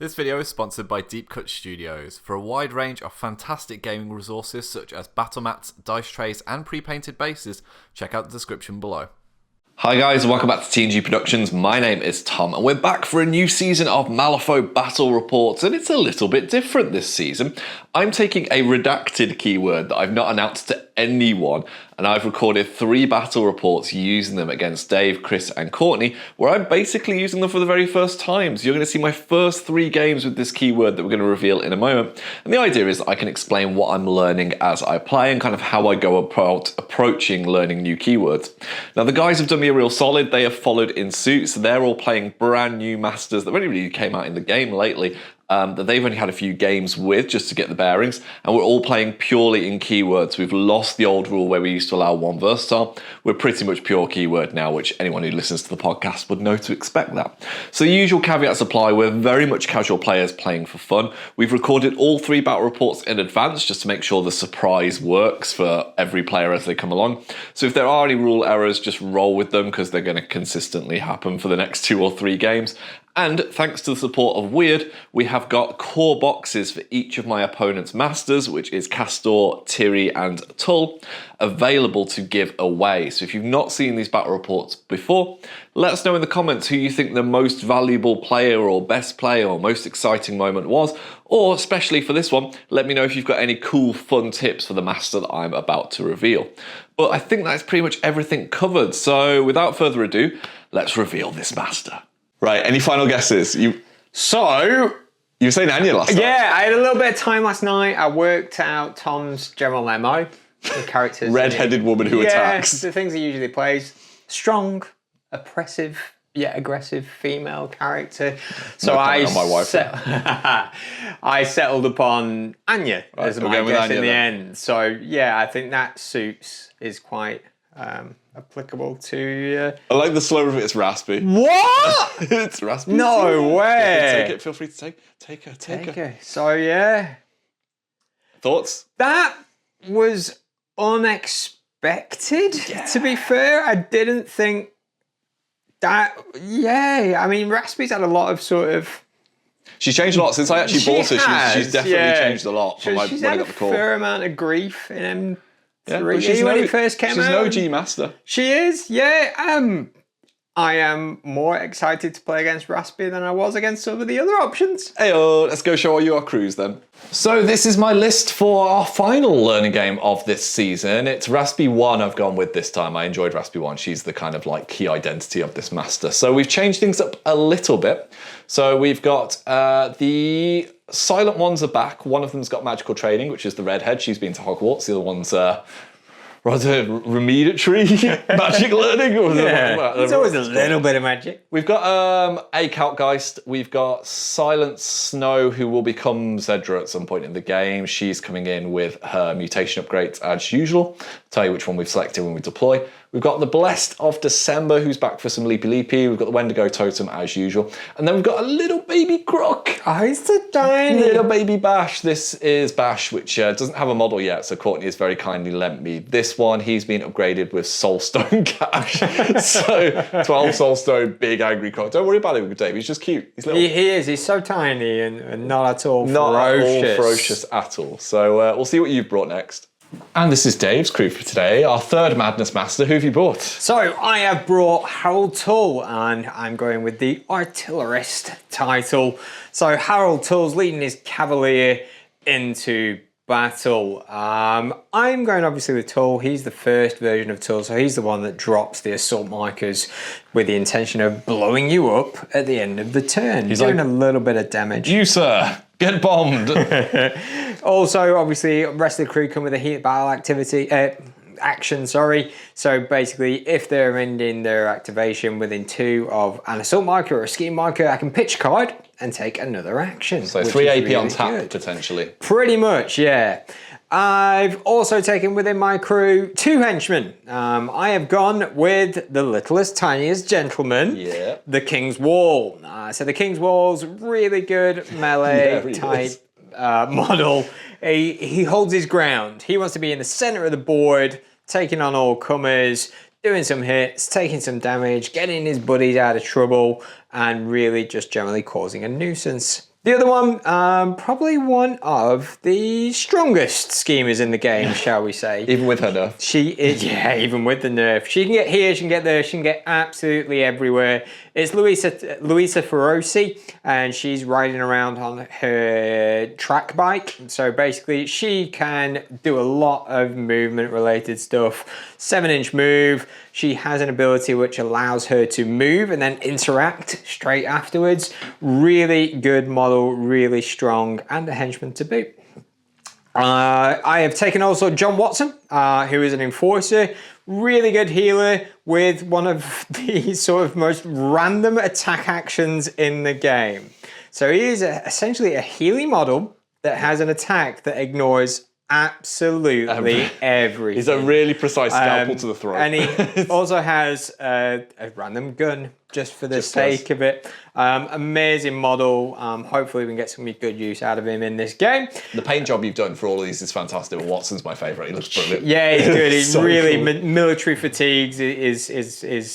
This video is sponsored by Deep Cut Studios. For a wide range of fantastic gaming resources such as battle mats, dice trays and pre-painted bases, check out the description below. Hi guys, welcome back to TNG Productions. My name is Tom and we're back for a new season of Malifaux Battle Reports, and it's a little bit different this season. I'm taking a redacted keyword that I've not announced to anyone, and I've recorded 3 battle reports using them against Dave, Chris and Courtney, where I'm basically using them for the very first time. So you're going to see my first 3 games with this keyword that we're going to reveal in a moment. And the idea is that I can explain what I'm learning as I play and kind of how I go about approaching learning new keywords. Now the guys have done me a real solid. They have followed in suit, so they're all playing brand new masters that only really came out in the game lately. That they've only had a few games with just to get the bearings, and we're all playing purely in keywords. We've lost the old rule where we used to allow 1 versatile. We're pretty much pure keyword now, which anyone who listens to the podcast would know to expect that. So the usual caveats apply. We're very much casual players playing for fun. We've recorded all 3 battle reports in advance just to make sure the surprise works for every player as they come along. So if there are any rule errors, just roll with them because they're going to consistently happen for the next 2 or 3 games. And thanks to the support of Weird, we have got core boxes for each of my opponent's masters, which is Castor, Tiri and Tull, available to give away. So if you've not seen these battle reports before, let us know in the comments who you think the most valuable player or best player or most exciting moment was, or especially for this one, let me know if you've got any cool fun tips for the master that I'm about to reveal. But I think that's pretty much everything covered, so without further ado, let's reveal this master. Right, any final guesses? You were saying Anya last night. Yeah, I had a little bit of time last night. I worked out Tom's general MO. The characters. Red-headed woman who attacks. The things he usually plays. Strong, oppressive, yet aggressive female character. So I settled upon Anya as my guess in the end. So yeah, I think that suits is quite applicable to... I like the slow of it, it's raspy. What? It's raspy. No way. Take it, feel free to take her. So yeah. Thoughts? That was unexpected, to be fair. I didn't think that, I mean, Raspy's had a lot of sort of... She's changed a lot since I actually bought her. She's definitely changed a lot from when I got the call. She's had a fair amount of grief in well, when it first came out. She's no G master. She is, yeah. I am more excited to play against Raspy than I was against some of the other options. Heyo, let's go show all you our crews then. So this is my list for our final learning game of this season. It's Raspy 1 I've gone with this time. I enjoyed Raspy 1. She's the kind of like key identity of this master. So we've changed things up a little bit. So we've got the silent ones are back. One of them's got magical training, which is the redhead. She's been to Hogwarts. The other one's rather remediatory magic learning. It's always a little bit of magic. We've got a Kaltgeist. We've got Silent Snow, who will become Zedra at some point in the game. She's coming in with her mutation upgrades as usual. I'll tell you which one we've selected when we deploy. We've got the Blessed of December, who's back for some Leapy Leapy. We've got the Wendigo Totem as usual. And then we've got a little baby Croc. Oh, he's so tiny. Little baby Bash. This is Bash, which doesn't have a model yet, so Courtney has very kindly lent me this one. He's been upgraded with Soulstone Cash. So 12 Soulstone, big angry Croc. Don't worry about him, Dave. He's just cute. He's little. He is. He's so tiny and not at all ferocious at all. So we'll see what you've brought next. And this is Dave's crew for today, our third Madness Master. Who have you brought? So I have brought Harold Tull, and I'm going with the Artillerist title. So Harold Tull's leading his Cavalier into battle. I'm going obviously with Tull. He's the first version of Tull, so he's the one that drops the assault markers with the intention of blowing you up at the end of the turn. He's doing a little bit of damage. You, sir, get bombed. Also, obviously, rest of the crew come with a heat battle action. So basically, if they're ending their activation within 2 of an assault marker or a scheme marker, I can pitch a card and take another action. So 3 AP really on tap, potentially. Pretty much, yeah. I've also taken within my crew 2 henchmen. I have gone with the littlest, tiniest gentleman, the King's Wall. So the King's Wall's really good melee type model. He holds his ground. He wants to be in the center of the board, taking on all comers, doing some hits, taking some damage, getting his buddies out of trouble, and really just generally causing a nuisance. The other one, probably one of the strongest schemers in the game, shall we say. Even with her nerf. She is, yeah, even with the nerf. She can get here, she can get there, she can get absolutely everywhere. It's Luisa Feroci, and she's riding around on her track bike. So basically, she can do a lot of movement-related stuff. 7-inch move. She has an ability which allows her to move and then interact straight afterwards. Really good model, really strong, and a henchman to boot. I have taken also John Watson, who is an enforcer, really good healer with one of the sort of most random attack actions in the game. So he is essentially a healing model that has an attack that ignores absolutely everything. He's a really precise scalpel to the throat. And he also has a random gun just for the sake of it. Amazing model. Hopefully we can get some good use out of him in this game. The paint job you've done for all of these is fantastic. Watson's my favourite. He looks brilliant. Yeah, he's good. He's So really cool. military fatigues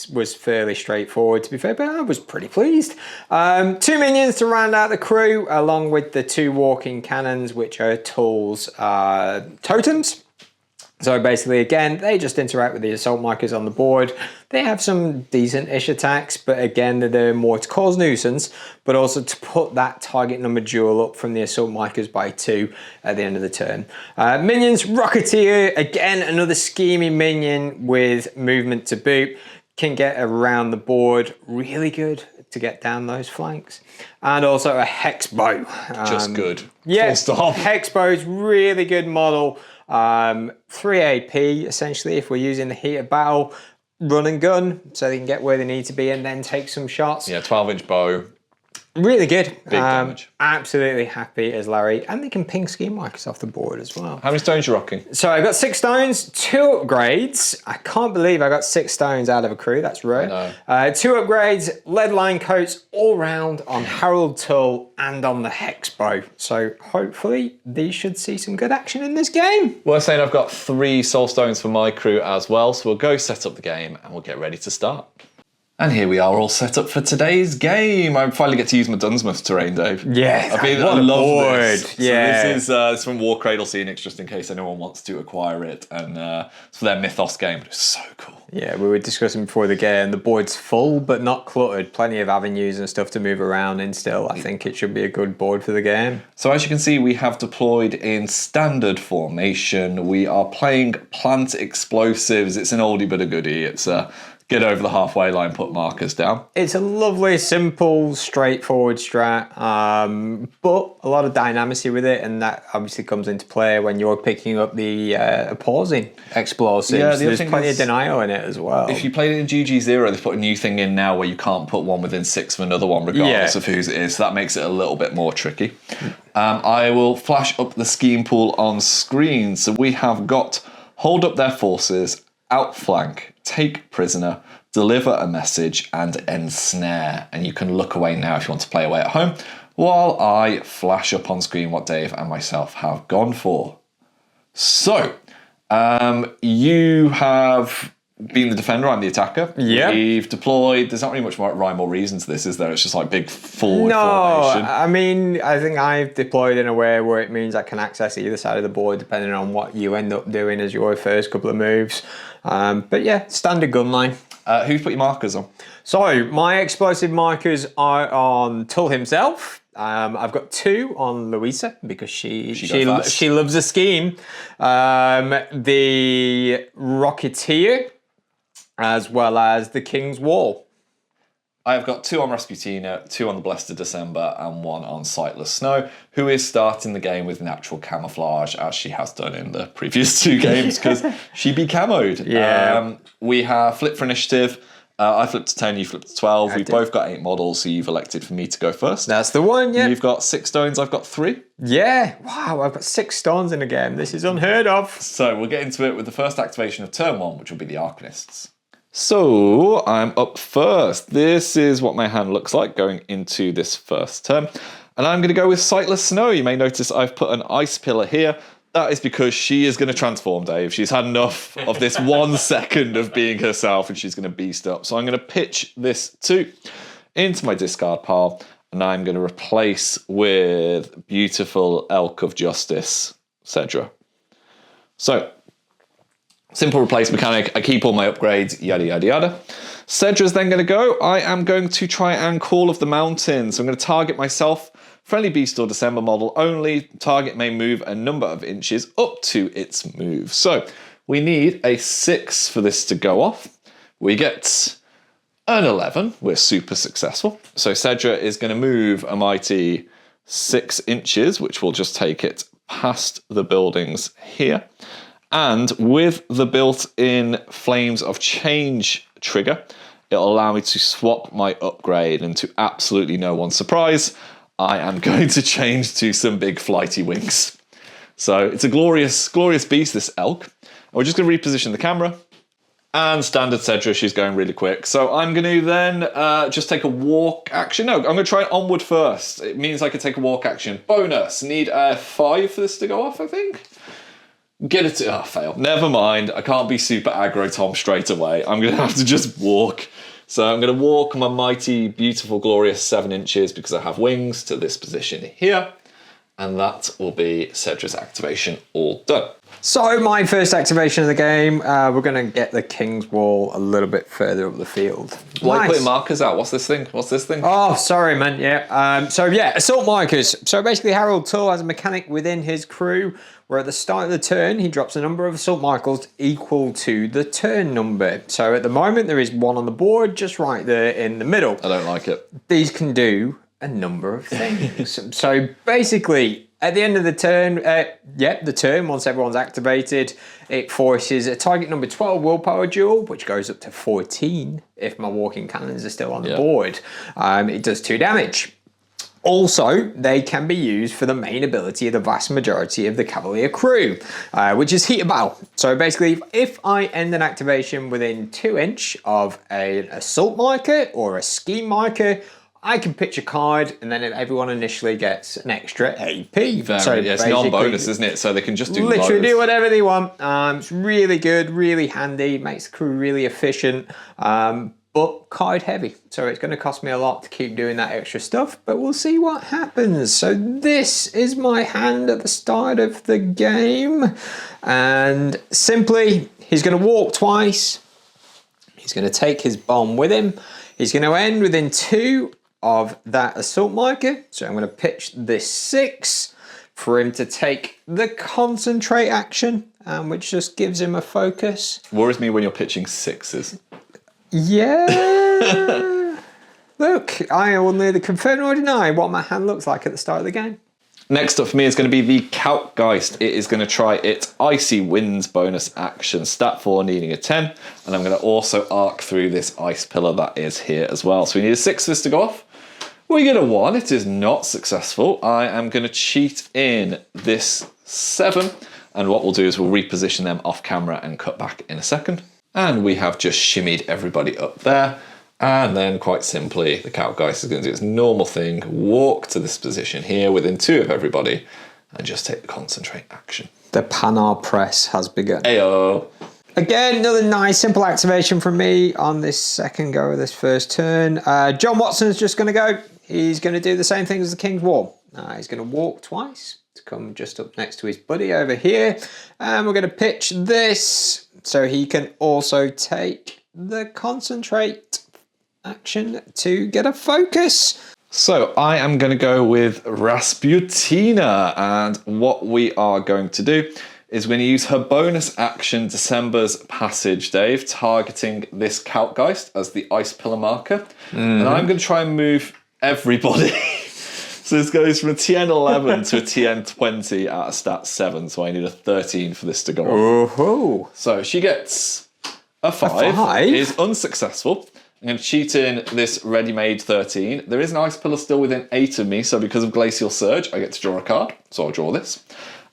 was fairly straightforward, to be fair, but I was pretty pleased. 2 minions to round out the crew, along with the 2 walking cannons, which are Tull's totems. So basically, again, they just interact with the assault markers on the board. They have some decent-ish attacks, but again, they're there more to cause nuisance, but also to put that target number dual up from the assault markers by 2 at the end of the turn. Minions, Rocketeer, again, another scheming minion with movement to boot. Can get around the board, really good to get down those flanks. And also a Hex Bow. Just good. Yeah, Full stop. Hex Bow's really good model. 3 AP, essentially, if we're using the heat of battle. Run and gun, so they can get where they need to be and then take some shots. Yeah, 12-inch bow. Really good. Big damage. Absolutely happy as Larry. And they can ping scheme markers off the board as well. How many stones you rocking? So I got 6 stones, 2 upgrades. I can't believe I got 6 stones out of a crew. That's rare. 2 upgrades, lead line coats all round on Harold Tull and on the Hex Bow. So hopefully these should see some good action in this game. Worth saying I've got 3 soul stones for my crew as well, so we'll go set up the game and we'll get ready to start. And here we are all set up for today's game. I finally get to use my Dunsmouth terrain, Dave. Yeah, I love this. Yeah. So this is from War Cradle Scenics, just in case anyone wants to acquire it. And it's for their Mythos game, but it's so cool. Yeah, we were discussing before the game, the board's full but not cluttered. Plenty of avenues and stuff to move around in still. I think it should be a good board for the game. So as you can see, we have deployed in standard formation. We are playing Plant Explosives. It's an oldie but a goodie. It's get over the halfway line, put markers down. It's a lovely, simple, straightforward strat, but a lot of dynamicy with it, and that obviously comes into play when you're picking up the opposing explosives. Yeah, there's plenty of denial in it as well. If you played it in GG0, they've put a new thing in now where you can't put one within 6 of another one, regardless of whose it is. So that makes it a little bit more tricky. I will flash up the scheme pool on screen. So we have got hold up their forces, outflank, take prisoner, deliver a message, and ensnare. And you can look away now if you want to play away at home, while I flash up on screen what Dave and myself have gone for. So, you have been the defender, I'm the attacker. Yeah. We've deployed, there's not really much more rhyme or reason to this, is there? It's just like big forward formation. I mean, I think I've deployed in a way where it means I can access either side of the board depending on what you end up doing as your first couple of moves. But yeah, standard gun line. Who's put your markers on? So my explosive markers are on Tull himself. I've got 2 on Louisa because she loves a scheme. The Rocketeer, as well as the King's Wall. I've got 2 on Rasputina, 2 on the Blessed of December, and 1 on Sightless Snow, who is starting the game with natural camouflage, as she has done in the previous 2 games, because she be camoed. Yeah. We have flipped for initiative. I flipped to 10, you flipped to 12. We've both got 8 models, so you've elected for me to go first. That's the one, yeah. You've got 6 stones, I've got 3. Yeah, wow, I've got 6 stones in a game. This is unheard of. So we'll get into it with the first activation of turn 1, which will be the Arcanists. So I'm up first. This is what my hand looks like going into this first turn. And I'm going to go with Sightless Snow. You may notice I've put an ice pillar here. That is because she is going to transform, Dave. She's had enough of this 1 second of being herself and she's going to beast up. So I'm going to pitch this 2 into my discard pile. And I'm going to replace with beautiful Elk of Justice, Cedra. So, simple replace mechanic. I keep all my upgrades, yada, yada, yada. Cedra's then going to go. I am going to try and Call of the Mountains. So I'm going to target myself. Friendly Beast or December model only. Target may move a number of inches up to its move. So we need a 6 for this to go off. We get an 11. We're super successful. So Cedra is going to move a mighty 6 inches, which will just take it past the buildings here. And with the built-in Flames of Change trigger, it'll allow me to swap my upgrade, and to absolutely no one's surprise, I am going to change to some big flighty wings. So it's a glorious, glorious beast, this elk. And we're just going to reposition the camera. And standard Cedra, she's going really quick. So I'm going to then just take a walk action. No, I'm going to try onward first. It means I can take a walk action. Bonus, need a 5 for this to go off, I think. Get it to, fail. Never mind, I can't be super aggro Tom straight away. I'm going to have to just walk. So I'm going to walk my mighty, beautiful, glorious 7 inches because I have wings to this position here. And that will be Cedra's activation all done. So my first activation of the game, we're going to get the King's Wall a little bit further up the field. Why putting markers out? What's this thing? What's this thing? Oh, sorry, man. Yeah. So yeah, assault markers. So basically, Harold Tull has a mechanic within his crew where at the start of the turn, he drops a number of assault markers equal to the turn number. So at the moment, there is 1 on the board, just right there in the middle. I don't like it. These can do a number of things. So basically, at the end of the turn, the turn, once everyone's activated, it forces a target number 12 willpower duel, which goes up to 14 if my walking cannons are still on the board. It does 2 damage. Also, they can be used for the main ability of the vast majority of the Cavalier crew, which is Heat of Battle. So basically, if I end an activation within 2 inch of an assault marker or a scheme marker, I can pitch a card, and then everyone initially gets an extra AP. So it's non-bonus, isn't it? So they can just do literally do whatever they want. It's really good, really handy, makes the crew really efficient, but card heavy. So it's going to cost me a lot to keep doing that extra stuff, but we'll see what happens. So this is my hand at the start of the game, and simply he's going to walk twice. He's going to take his bomb with him. He's going to end within 2 of that assault marker. So I'm going to pitch this 6 for him to take the concentrate action, which just gives him a focus. Worries me when you're pitching 6s. Yeah. Look, I will neither confirm nor deny what my hand looks like at the start of the game. Next up for me is going to be the Kalkgeist. It is going to try its Icy Winds bonus action, stat 4 needing a 10, and I'm going to also arc through this ice pillar that is here as well. So we need a 6 for this to go off. We get a 1, it is not successful. I am going to cheat in this 7, and what we'll do is we'll reposition them off camera and cut back in a second. And we have just shimmied everybody up there. And then quite simply, the Kalkgeist is going to do its normal thing, walk to this position here within 2 of everybody, and just take the concentrate action. The Panar press has begun. Ayo. Again, another nice simple activation from me on this second go of this first turn. John Watson's just going to go. He's going to do the same thing as the King's Wall. He's going to walk twice to come just up next to his buddy over here. And we're going to pitch this so he can also take the concentrate action to get a focus. So I am going to go with Rasputina, and what we are going to do is we're going to use her bonus action, December's Passage, Dave, targeting this Kalkgeist as the ice pillar marker. And I'm going to try and move everybody. So this goes from a TN 11 to a TN 20 at a stat 7, so I need a 13 for this to go on. Oh. So she gets a 5. Is unsuccessful. I'm going to cheat in this ready-made 13. There is an ice pillar still within 8 of me, so because of Glacial Surge, I get to draw a card. So I'll draw this.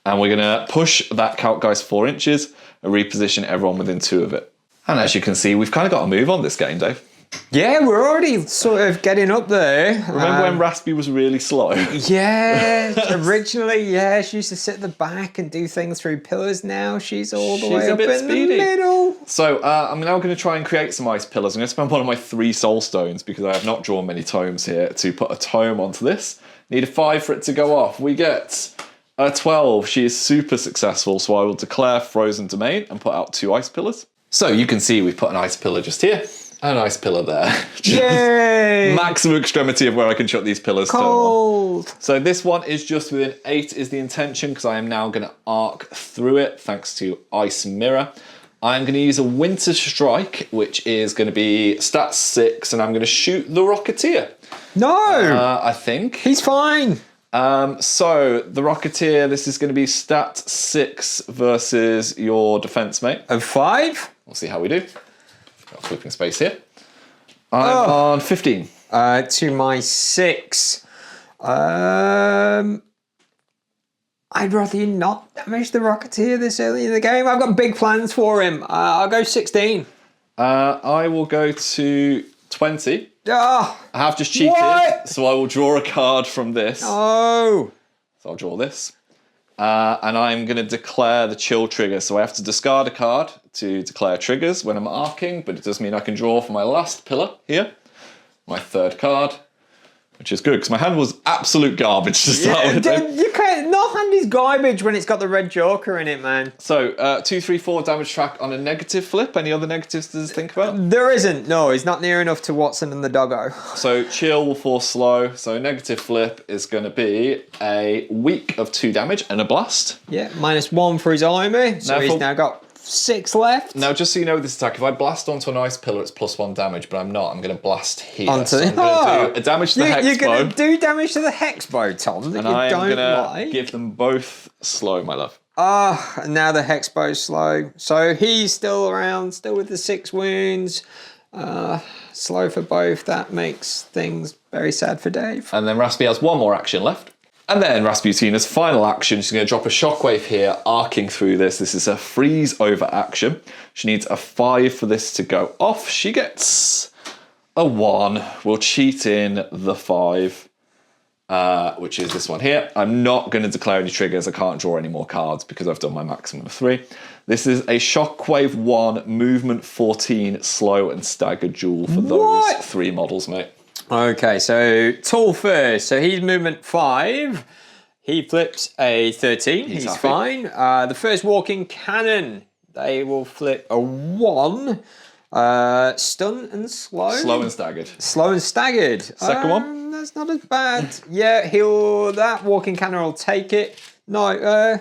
And we're going to push that Kalkgeist 4 inches and reposition everyone within 2 of it. And as you can see, we've kind of got a move on this game, Dave. Yeah, we're already sort of getting up there. Remember when Raspy was really slow? Yeah, originally, yeah, she used to sit at the back and do things through pillars. Now she's all the way up in the middle. So I'm now going to try and create some ice pillars. I'm going to spend one of my 3 soul stones because I have not drawn many tomes here to put a tome onto this. Need a 5 for it to go off. We get a 12. She is super successful, so I will declare Frozen Domain and put out 2 ice pillars. So you can see we've put an ice pillar just here. A nice pillar there. Yay! Maximum extremity of where I can shut these pillars. Cold. So this one is just within 8 is the intention because I am now going to arc through it thanks to Ice Mirror. I'm going to use a Winter Strike, which is going to be stat 6, and I'm going to shoot the Rocketeer. No! I think. He's fine. So the Rocketeer, this is going to be stat 6 versus your defense mate. Of 5? We'll see how we do. Got flipping space here. I'm on 15. To my 6. I'd rather you not damage the Rocketeer this early in the game. I've got big plans for him. I'll go 16. I will go to 20. Oh, I have just cheated, so I will draw a card from this. Oh. So I'll draw this. And I'm going to declare the chill trigger. So I have to discard a card to declare triggers when I'm arcing, but it does mean I can draw for my last pillar here. My 3rd card, which is good because my hand was absolute garbage to start with. You can't, no hand is garbage when it's got the red joker in it, man. So 2, 3, 4 damage track on a negative flip. Any other negatives to think about? There isn't. No, he's not near enough to Watson and the doggo. So chill will force slow. So negative flip is going to be a weak of 2 damage and a blast. Yeah, -1 for his army. So he's now got 6 left. Now, just so you know with this attack, if I blast onto an ice pillar, it's +1 damage, but I'm not. I'm going to blast here. Onto so I'm going to do a damage to the hex You're going bow. to do damage to the hex bow, Tom, that And you I'm don't going to like. give them both slow, my love. And now the hex bow's slow. So he's still around, still with the 6 wounds. Slow for both. That makes things very sad for Dave. And then Raspy has 1 more action left. And then Rasputina's final action, she's going to drop a shockwave here, arcing through this. This is a freeze over action. She needs a 5 for this to go off. She gets a 1. We'll cheat in the 5, which is this one here. I'm not going to declare any triggers. I can't draw any more cards because I've done my maximum of 3. This is a shockwave 1, movement 14, slow and staggered duel for those 3 models, mate. Okay, so Tull first. So he's movement 5. He flips a 13. He's fine. The first walking cannon. They will flip a 1. Stun and slow. Slow and staggered. Slow and staggered. Second one. That's not as bad. Yeah, that walking cannon will take it. No,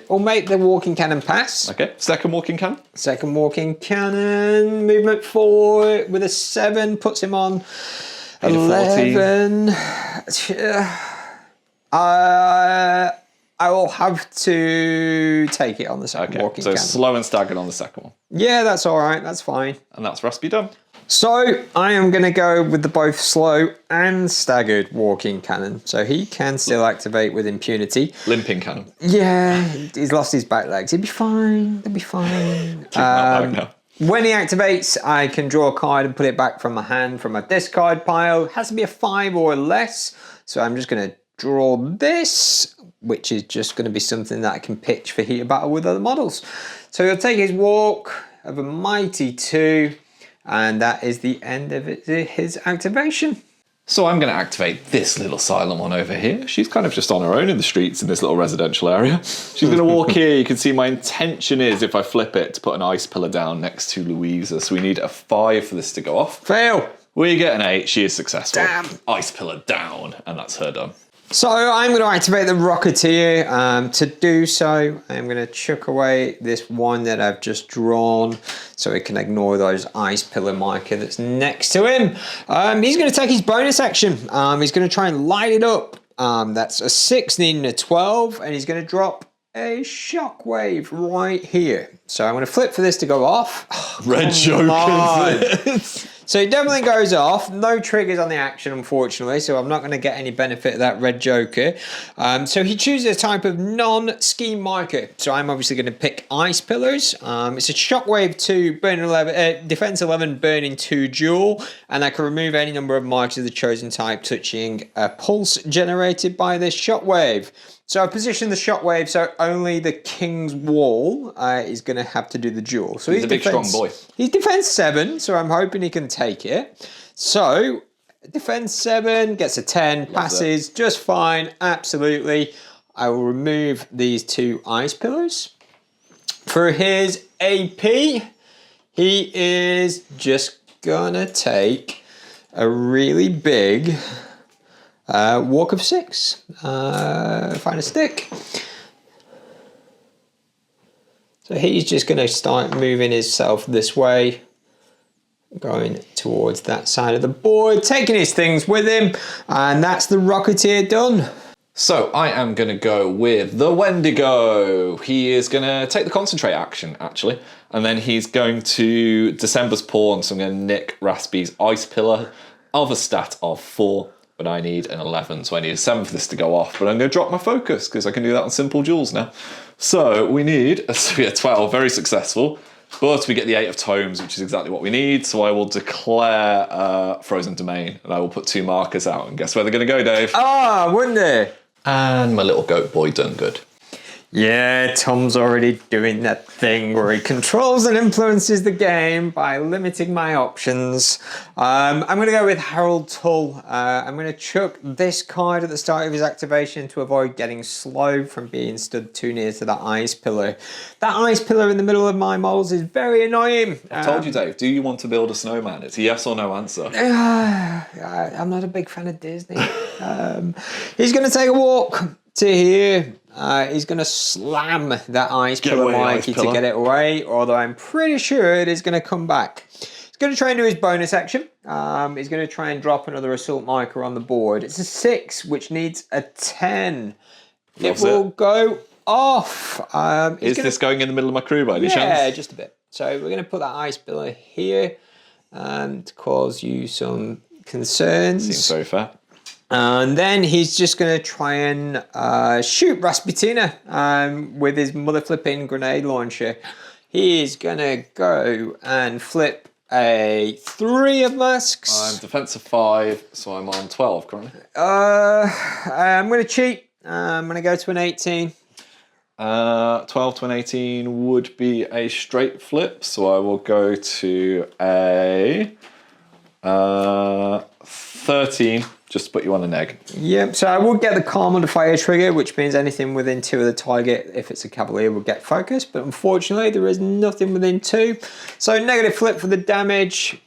we'll make the walking cannon pass. Okay, second walking cannon. Second walking cannon, movement 4 with a 7, puts him on 11. I will have to take it on the second walking cannon. So slow and staggered on the second one. Yeah, that's all right. That's fine. And that's Raspy done. So I am going to go with the both slow and staggered walking cannon. So he can still activate with impunity. Limping cannon. Yeah, he's lost his back legs. He'll be fine. He'll be fine. Now. When he activates, I can draw a card and put it back from my hand from my discard pile. It has to be a 5 or less. So I'm just going to draw this, which is just going to be something that I can pitch for heater battle with other models. So he'll take his walk of a mighty 2. And that is the end of his activation. So I'm going to activate this little silent one over here. She's kind of just on her own in the streets in this little residential area. She's going to walk here. You can see my intention is, if I flip it, to put an ice pillar down next to Louisa. So we need a 5 for this to go off. Fail. We get an 8. She is successful. Damn. Ice pillar down. And that's her done. So I'm going to activate the Rocketeer. To do so, I'm going to chuck away this one that I've just drawn so it can ignore those ice pillar marker that's next to him. He's going to take his bonus action. He's going to try and light it up. That's a 6 needing a 12, and he's going to drop a shockwave right here. So I'm going to flip for this to go off. Red joker. So it definitely goes off. No triggers on the action, unfortunately, so I'm not going to get any benefit of that red joker. So he chooses a type of non-scheme marker. So I'm obviously going to pick Ice Pillars. It's a Shockwave 2, burn 11, Defense 11, burning 2 dual, and I can remove any number of markers of the chosen type touching a pulse generated by this Shockwave. So I position the Shockwave so only the King's Wall is going to have to do the duel. So he's a big, strong boy. He's defense 7, so I'm hoping he can take it. So defense 7 gets a 10, passes just fine, absolutely. I will remove these 2 Ice Pillars. For his AP, he is just going to take a really big walk of 6. Find a stick. So he's just going to start moving himself this way, going towards that side of the board, taking his things with him, and that's the Rocketeer done. So I am going to go with the Wendigo. He is going to take the concentrate action, actually, and then he's going to December's Pawn, so I'm going to nick Raspi's Ice Pillar of a stat of 4. But I need an 11, so I need a 7 for this to go off. But I'm going to drop my focus because I can do that on simple duels now. So we need a 12, very successful. But we get the 8 of Tomes, which is exactly what we need. So I will declare Frozen Domain, and I will put 2 markers out. And guess where they're going to go, Dave? Ah, wouldn't they? And my little goat boy done good. Yeah, Tom's already doing that thing where he controls and influences the game by limiting my options. I'm going to go with Harold Tull. I'm going to chuck this card at the start of his activation to avoid getting slow from being stood too near to that Ice Pillar. That Ice Pillar in the middle of my models is very annoying. I told you, Dave, do you want to build a snowman? It's a yes or no answer. I'm not a big fan of Disney. He's going to take a walk to here. He's going to slam that Ice Pillar Mikey to get it away, although I'm pretty sure it is going to come back. He's going to try and do his bonus action. He's going to try and drop another assault marker on the board. It's a 6, which needs a 10. It will go off. Is this going in the middle of my crew by any chance? Yeah, just a bit. So we're going to put that Ice Pillar here to cause you some concerns. Seems very fair. And then he's just going to try and shoot Rasputina with his mother flipping grenade launcher. He's going to go and flip a 3 of masks. I'm defensive 5, so I'm on 12 currently. I'm going to cheat. I'm going to go to an 18. 12 to an 18 would be a straight flip, so I will go to a 13. Just to put you on the neg. Yep, so I will get the Calm Under Fire trigger, which means anything within 2 of the target, if it's a Cavalier, will get focus. But unfortunately, there is nothing within 2. So negative flip for the damage.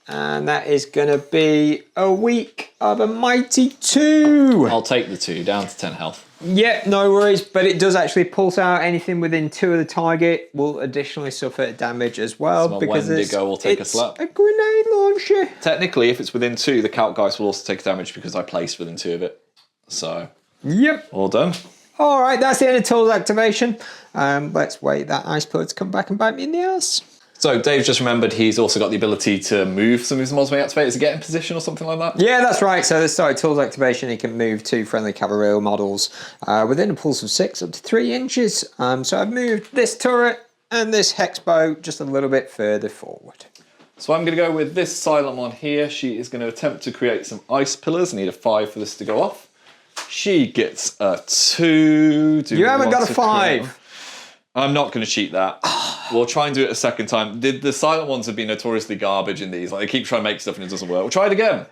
And that is going to be a week of a mighty 2. I'll take the 2, down to 10 health. Yeah, no worries, but it does actually pulse out. Anything within 2 of the target will additionally suffer damage as well. So because Wendigo will take a slap. A grenade launcher. Technically, if it's within 2, the Calc will also take damage because I placed within 2 of it. So, yep. All done. All right, that's the end of Tull's activation. Let's wait that Ice Pillar to come back and bite me in the ass. So Dave just remembered he's also got the ability to move some of his mods when he activates to get in position or something like that? Yeah, that's right. So the start of Tull's activation, he can move 2 friendly Cavalier models within a pulse of 6 up to 3 inches. So I've moved this turret and this hex bow just a little bit further forward. So I'm going to go with this silent one here. She is going to attempt to create some ice pillars. I need a 5 for this to go off. She gets a 2. You haven't got a 5. I'm not going to cheat that. We'll try and do it a second time. The silent ones have been notoriously garbage in these. Like, they keep trying to make stuff and it doesn't work. We'll try it again.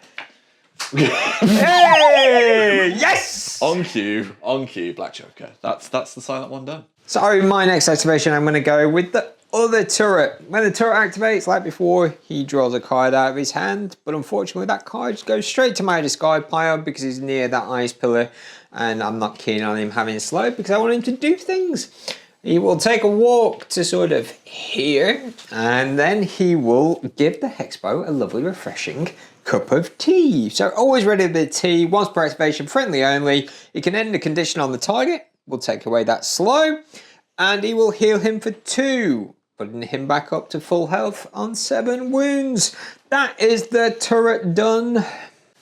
Hey! Yes! On cue, Black Joker. That's the silent one done. So my next activation, I'm going to go with the other turret. When the turret activates, like before, he draws a card out of his hand. But unfortunately, that card goes straight to my discard pile because he's near that Ice Pillar. And I'm not keen on him having slow because I want him to do things. He will take a walk to sort of here, and then he will give the Hexbow a lovely, refreshing cup of tea. So always ready with the tea, once per activation, friendly only. He can end a condition on the target, will take away that slow, and he will heal him for 2. putting him back up to full health on 7 wounds. That is the turret done.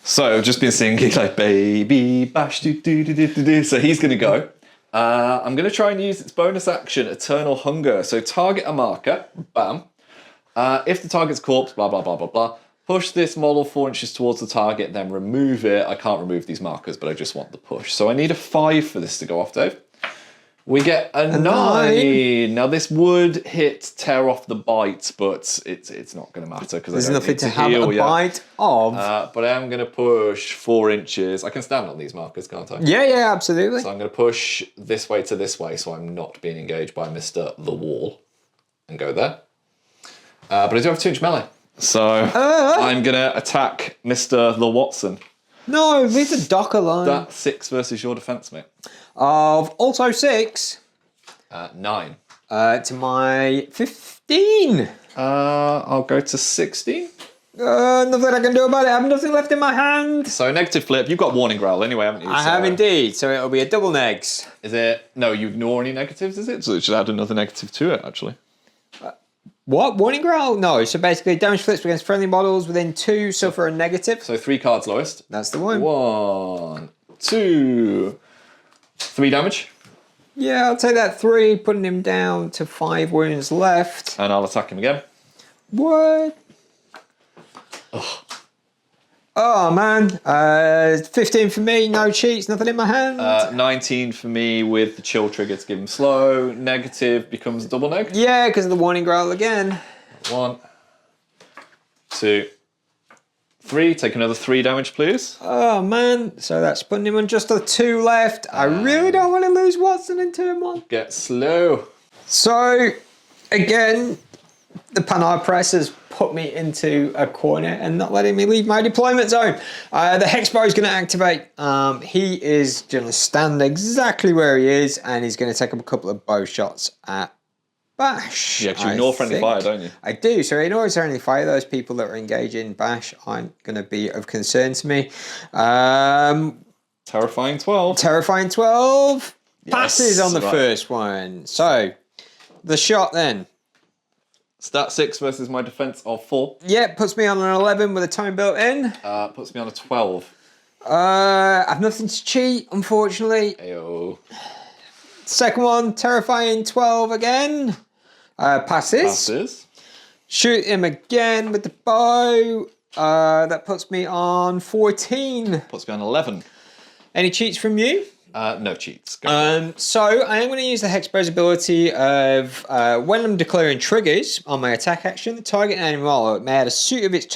So I've just been singing like baby bash do do do do do do. So he's gonna go. I'm gonna try and use its bonus action, Eternal Hunger. So target a marker, bam. If the target's corpse, blah blah blah blah blah. Push this model 4 inches towards the target, then remove it. I can't remove these markers, but I just want the push. So I need a 5 for this to go off, Dave. We get a 9. Now this would tear off the bite, but it's not going to matter because there's nothing to have a bite of. But I am going to push 4 inches. I can stand on these markers, can't I? Yeah, absolutely. So I'm going to push this way to this way, so I'm not being engaged by Mr. The Wall, and go there. But I do have 2-inch melee, so I'm going to attack Mr. The Watson. No, leave the dock alone. That's 6 versus your defense, mate. Of also 6. 9. To my 15. I'll go to 16. Nothing I can do about it. I have nothing left in my hand. So negative flip. You've got warning growl anyway, haven't you? I have indeed. So it'll be a double negs. Is it? No, you ignore any negatives, is it? So it should add another negative to it, actually. What? Warning growl? No. So basically, damage flips against friendly models within 2 suffer a negative. So 3 cards lowest. That's the one. 1, 2, 3 damage. Yeah, I'll take that 3, putting him down to 5 wounds left. And I'll attack him again. What? Ugh. Oh, man. 15 for me, no cheats, nothing in my hand. 19 for me with the chill trigger to give him slow. Negative becomes double neg. Yeah, because of the warning growl again. 1, 2, 3. Take another 3 damage, please. Oh, man. So that's putting him on just the 2 left. I really don't want to lose Watson in turn 1. Get slow. So, again, the Panhard Press has put me into a corner and not letting me leave my deployment zone. The Hexbow is going to activate. He is going to stand exactly where he is, and he's going to take up a couple of bow shots at Bash. Yeah, because you ignore friendly fire, don't you? I do. So ignore friendly fire. Those people that are engaging Bash aren't going to be of concern to me. Terrifying 12. Terrifying 12. Yes, Passes on the first one. So, the shot then. Stat 6 versus my defense of 4. Yeah, puts me on an 11 with a time built in. Puts me on a 12. I've nothing to cheat, unfortunately. Ayo. Second one, terrifying 12 again. Passes. Passes. Shoot him again with the bow. That puts me on 14. Puts me on 11. Any cheats from you? No cheats. Go. So I am going to use the Hexbow's ability of when I'm declaring triggers on my attack action, the target animal may add a suit of its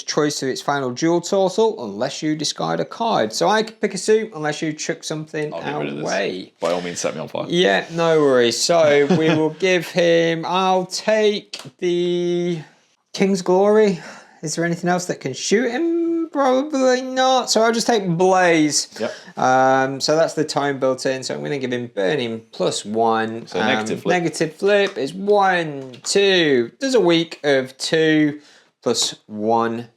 choice to its final duel total unless you discard a card. So I can pick a suit unless you chuck something our way. By all means, set me on fire. Yeah, no worries. So we will give him, I'll take the King's Glory. Is there anything else that can shoot him? Probably not. So I'll just take Blaze. Yep. So that's the time built in. So I'm going to give him Burning +1. So negative flip. Negative flip is 1, 2. There's a week of 2 + 1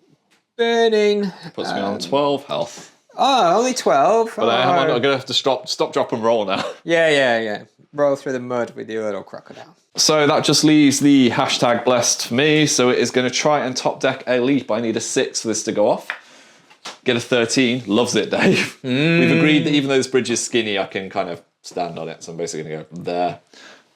burning. Puts me on 12 health. Oh, only 12. But I'm going to have to stop, drop, and roll now. Yeah. Roll through the mud with your little crocodile. So that just leaves the hashtag blessed for me. So it is going to try and top deck a leap. I need a 6 for this to go off. Get a 13. Loves it, Dave. We've agreed that even though this bridge is skinny, I can kind of stand on it. So I'm basically going to go there.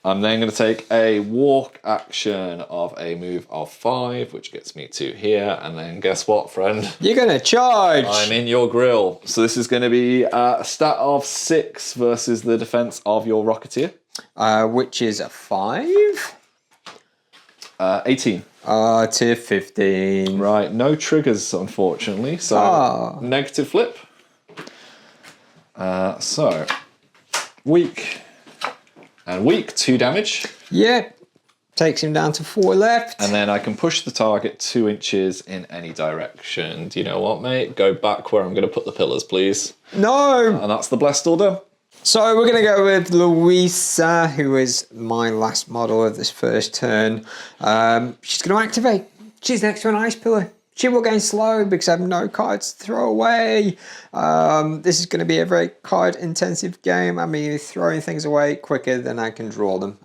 I'm then going to take a walk action of a move of 5, which gets me to here. And then guess what, friend? You're going to charge. I'm in your grill. So this is going to be a stat of 6 versus the defense of your Rocketeer. Which is a 5. 18. To 15. Right, no triggers, unfortunately. So, negative flip. So, weak. And weak, 2 damage. Yep. Takes him down to 4 left. And then I can push the target 2 inches in any direction. Do you know what, mate? Go back where I'm going to put the pillars, please. No! And that's the blessed order. So we're going to go with Louisa, who is my last model of this first turn. She's going to activate. She's next to an ice pillar. She will gain slow because I have no cards to throw away. This is going to be a very card-intensive game. I'm either throwing things away quicker than I can draw them.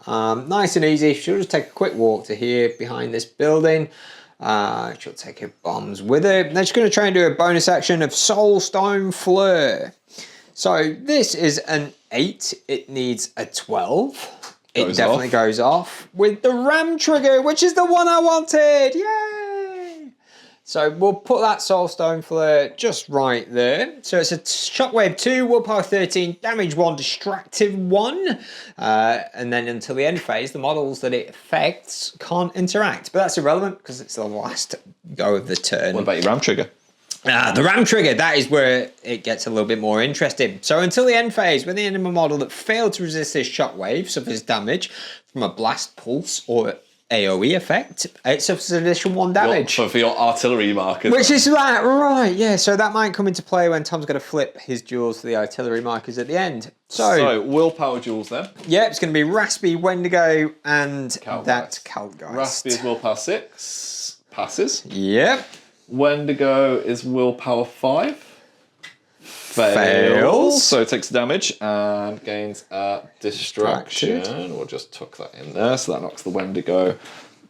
Nice and easy. She'll just take a quick walk to here behind this building. She'll take her bombs with her. Then she's going to try and do a bonus action of Soulstone Fleur. So this is an 8. It needs a 12. It definitely goes off with the ram trigger, which is the one I wanted. Yay! So we'll put that Soulstone Flare just right there. So it's a Shockwave 2, Willpower 13, Damage 1, Distractive 1. And then until the end phase, the models that it affects can't interact. But that's irrelevant because it's the last go of the turn. What about your ram trigger? The ram trigger, that is where it gets a little bit more interesting. So until the end phase, when the enemy model that failed to resist this shockwave suffers damage from a blast, pulse, or AoE effect, it suffers an additional 1 damage. For your artillery markers. Which is that, right, yeah. So that might come into play when Tom's going to flip his duels for the artillery markers at the end. So willpower duels then? Yeah, it's going to be Raspy, Wendigo, and that Kaltgeist. Raspy is willpower 6, passes. Yep. Wendigo is willpower 5. Fails. So it takes damage and gains a distraction. We'll just tuck that in there. So that knocks the Wendigo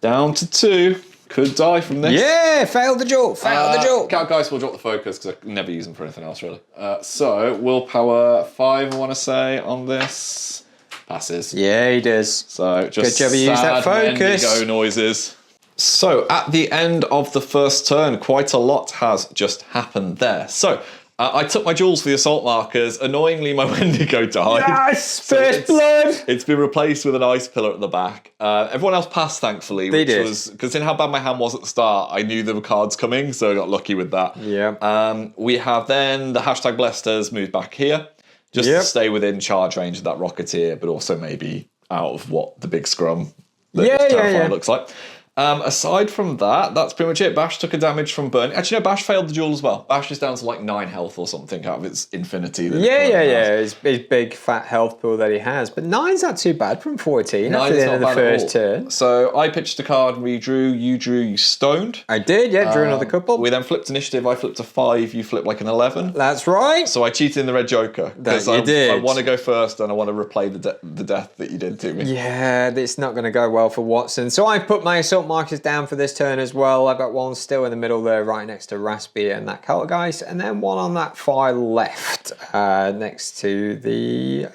down to 2. Could die from this. Yeah, failed the duel. Failed the duel. Kaltgeist will drop the focus because I never use them for anything else really. So willpower 5, I want to say, on this. Passes. Yeah, he does. So just good job you used that focus. Wendigo noises. So at the end of the first turn, quite a lot has just happened there. So I took my jewels for the assault markers. Annoyingly, my Wendigo died. Yes, first blood. It's been replaced with an ice pillar at the back. Everyone else passed, thankfully. They did. Was because in how bad my hand was at the start, I knew there were cards coming, so I got lucky with that. Yeah. We have then the hashtag Blessed has moved back here, just to stay within charge range of that Rocketeer, but also maybe out of what the big scrum that Terrifier looks like. Aside from that, that's pretty much it. Bash took a damage from burning. Actually, no, Bash failed the duel as well. Bash is down to like 9 health or something out of its infinity. Yeah. His big fat health pool that he has. But 9's not too bad from 14 after the end of the first turn. So I pitched a card, we drew, you drew, you stoned. I did, yeah, drew another couple. We then flipped initiative. I flipped a 5, you flipped like an 11. That's right. So I cheated in the red joker. That you did. I want to go first and I want to replay the death that you did to me. Yeah, it's not going to go well for Watson. So I put my assault markers down for this turn as well. I've got one still in the middle there, right next to Raspy and that Kaltgeist, and then one on that far left, next to the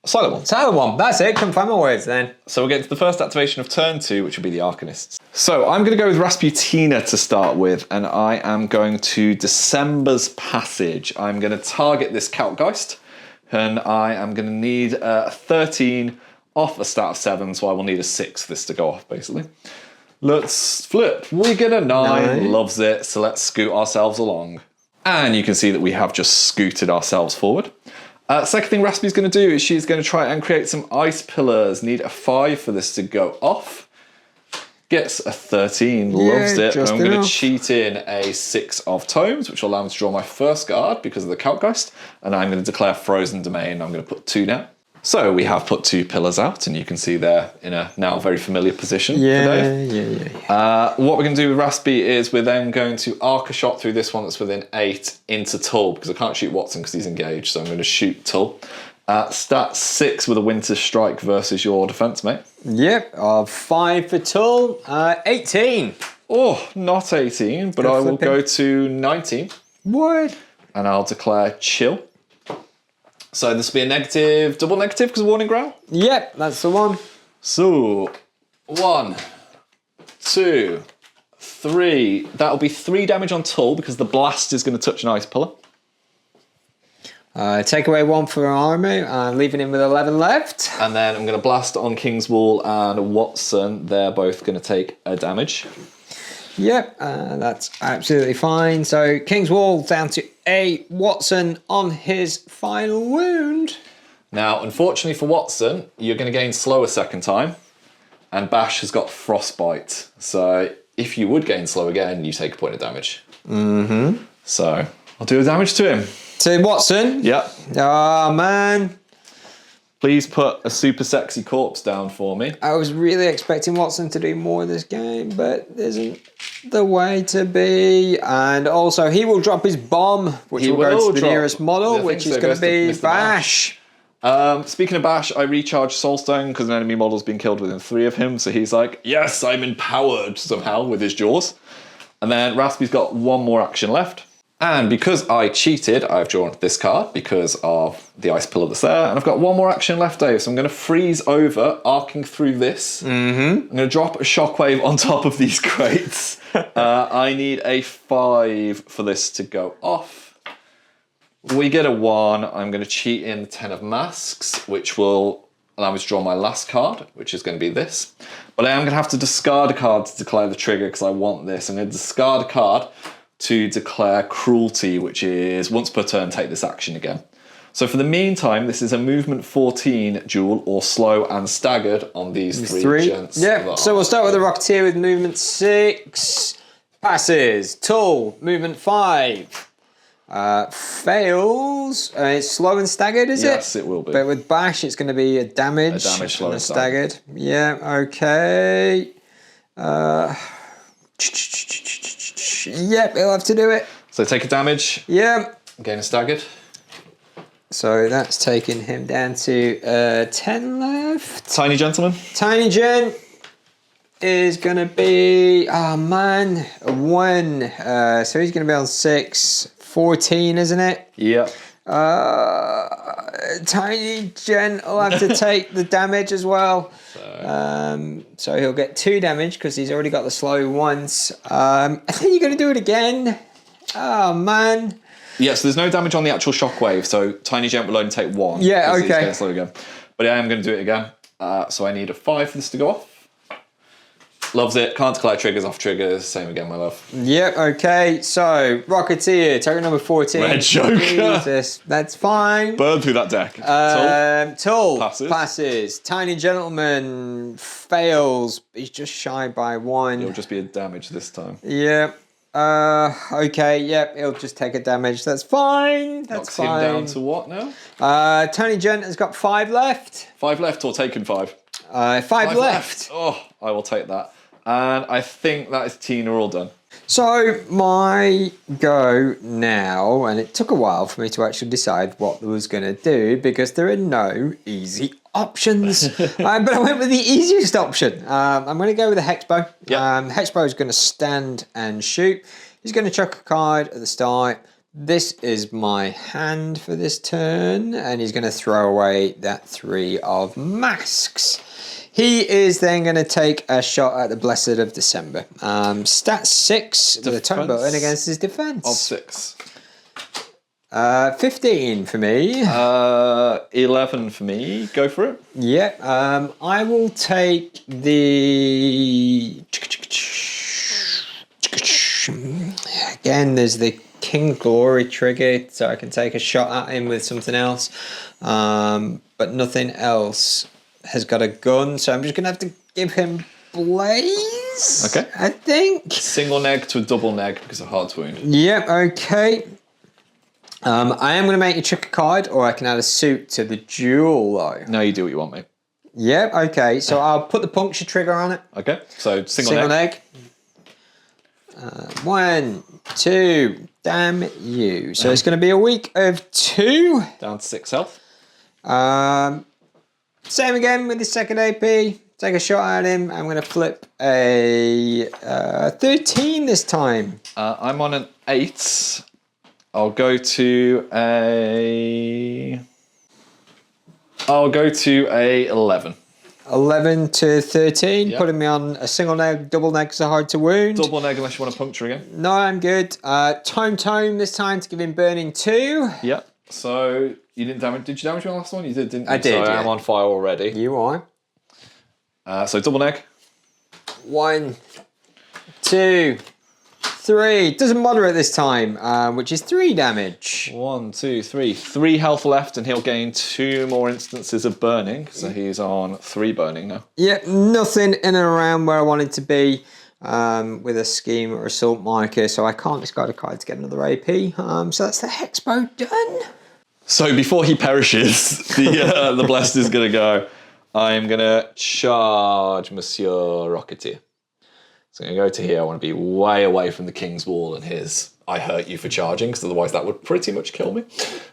Silent one. Silent one. That's it. Confirm my words then. So we'll get to the first activation of turn 2, which will be the Arcanists. So I'm going to go with Rasputina to start with, and I am going to December's Passage. I'm going to target this Kaltgeist, and I am going to need a 13 off a stat of 7, so I will need a 6 for this to go off, basically. Let's flip. We get a 9. Loves it, so let's scoot ourselves along. And you can see that we have just scooted ourselves forward. Second thing Raspy's going to do is she's going to try and create some ice pillars. Need a 5 for this to go off. Gets a 13, loves it. I'm going to cheat in a 6 of tomes, which will allow me to draw my first card because of the Kaltgeist. And I'm going to declare Frozen Domain. I'm going to put 2 down. So we have put 2 pillars out, and you can see they're in a now very familiar position today. What we're going to do with Raspy is we're then going to arc a shot through this one that's within 8 into Tull, because I can't shoot Watson because he's engaged, so I'm going to shoot Tull. Stat 6 with a Winter Strike versus your defense, mate. Yep, 5 for Tull, 18. Oh, not 18, but I will go to 19. What? And I'll declare Chill. So this will be a negative, double negative because of Warning Growl? Yep, that's the one. So, 1, 2, 3. That'll be 3 damage on Tull because the blast is going to touch an ice pillar. Take away 1 for armor, leaving him with 11 left. And then I'm going to blast on King's Wall and Watson. They're both going to take a damage. Yep, that's absolutely fine. So King's Wall down to a Watson on his final wound. Now, unfortunately for Watson, you're going to gain slow a second time, and Bash has got Frostbite. So if you would gain slow again, you take a point of damage. Mm-hmm. So I'll do the damage to him. To Watson? Yep. Oh, man. Please put a super sexy corpse down for me. I was really expecting Watson to do more in this game, but isn't the way to be. And also, he will drop his bomb, which will go to the nearest model, which is going to be Bash. Speaking of Bash, I recharge Soulstone because an enemy model's been killed within 3 of him. So he's like, yes, I'm empowered somehow with his jaws. And then Raspi's got 1 more action left. And because I cheated, I've drawn this card because of the ice pillar that's there. And I've got 1 more action left, Dave. So I'm going to freeze over, arcing through this. I'm going to drop a shockwave on top of these crates. I need a 5 for this to go off. We get a 1. I'm going to cheat in 10 of masks, which will allow me to draw my last card, which is going to be this. But I am going to have to discard a card to declare the trigger because I want this. I'm going to discard a card to declare cruelty, which is once per turn, take this action again. So for the meantime, this is a movement 14 duel or slow and staggered on these 3 gents. Yeah, so we'll start with the Rocketeer with movement 6. Passes. Tull, movement 5. Fails. It's slow and staggered, is it? Yes, it will be. But with Bash, it's going to be a damage. Slow and staggered. Yeah, okay. Yep, he'll have to do it. So take a damage. Yep. Gain a staggered. So that's taking him down to 10 left. Tiny gentleman. Tiny Gent is going to be, oh man, a 1. So he's going to be on 6. 14, isn't it? Yep. Tiny Gent will have to take the damage as well. So he'll get 2 damage because he's already got the slow once. And then you're going to do it again. Oh, man. Yeah, so there's no damage on the actual shockwave, so Tiny Gent will only take 1. Yeah, okay. He's getting slow again. But yeah, I am going to do it again. So I need a 5 for this to go off. Loves it. Can't declare triggers off triggers. Same again, my love. Yep, okay. So, Rocketeer, target number 14. Red Joker. Jesus, that's fine. Burn through that deck. Tull Passes. passes. Tiny Gentleman fails. He's just shy by 1. It'll just be a damage this time. Yep. Okay, yep, he'll just take a damage. That's fine. That's Knocks fine. him down to what now? Tiny Gent has got 5 left. 5 left or taken 5? 5 left. Oh, I will take that. And I think that is Tina all done. So my go now, and it took a while for me to actually decide what I was going to do because there are no easy options. But I went with the easiest option. I'm going to go with a Hexbow. Yep. Hexbow is going to stand and shoot. He's going to chuck a card at the start. This is my hand for this turn, and he's going to throw away that 3 of masks. He is then going to take a shot at the Blessed of December. Stat 6 with a tone button against his defense. Of 6. 15 for me. 11 for me. Go for it. Yeah. I will take the... Again, there's the King Glory trigger, so I can take a shot at him with something else. But nothing else has got a gun, so I'm just going to have to give him Blaze. Okay. I think. Single neg to a double neg because of Heart's Wound. Yep, okay. I am going to make you chuck a card, or I can add a suit to the duel, though. No, you do what you want, mate. Yep, okay. So I'll put the puncture trigger on it. Okay, so single neg. 1, 2, damn you. So it's going to be a week of 2. Down to 6 health. Same again with the second AP. Take a shot at him. I'm going to flip a 13 this time. I'm on an 8. I'll go to a 11. 11 to 13, Yep. putting me on a single neg, double negs are hard to wound. Double neg unless you want to puncture again. No, I'm good. Tome this time to give him burning 2. Yep. So you didn't damage. Did you damage me on the last one? You did, didn't you? I did, So yeah. I'm on fire already. You are. So double neg. 1, 2, 3. Doesn't moderate this time, which is 3 damage. 1, 2, 3. 3 health left, and he'll gain 2 more instances of burning. So he's on 3 burning now. Yep, nothing in and around where I wanted to be with a scheme or assault marker, so I can't discard a card to get another AP. So that's the Hexbow done. So before he perishes, the blessed is going to go. I'm going to charge Monsieur Rocketeer. So I'm going to go to here. I want to be way away from the King's Wall and his I hurt you for charging, because otherwise that would pretty much kill me.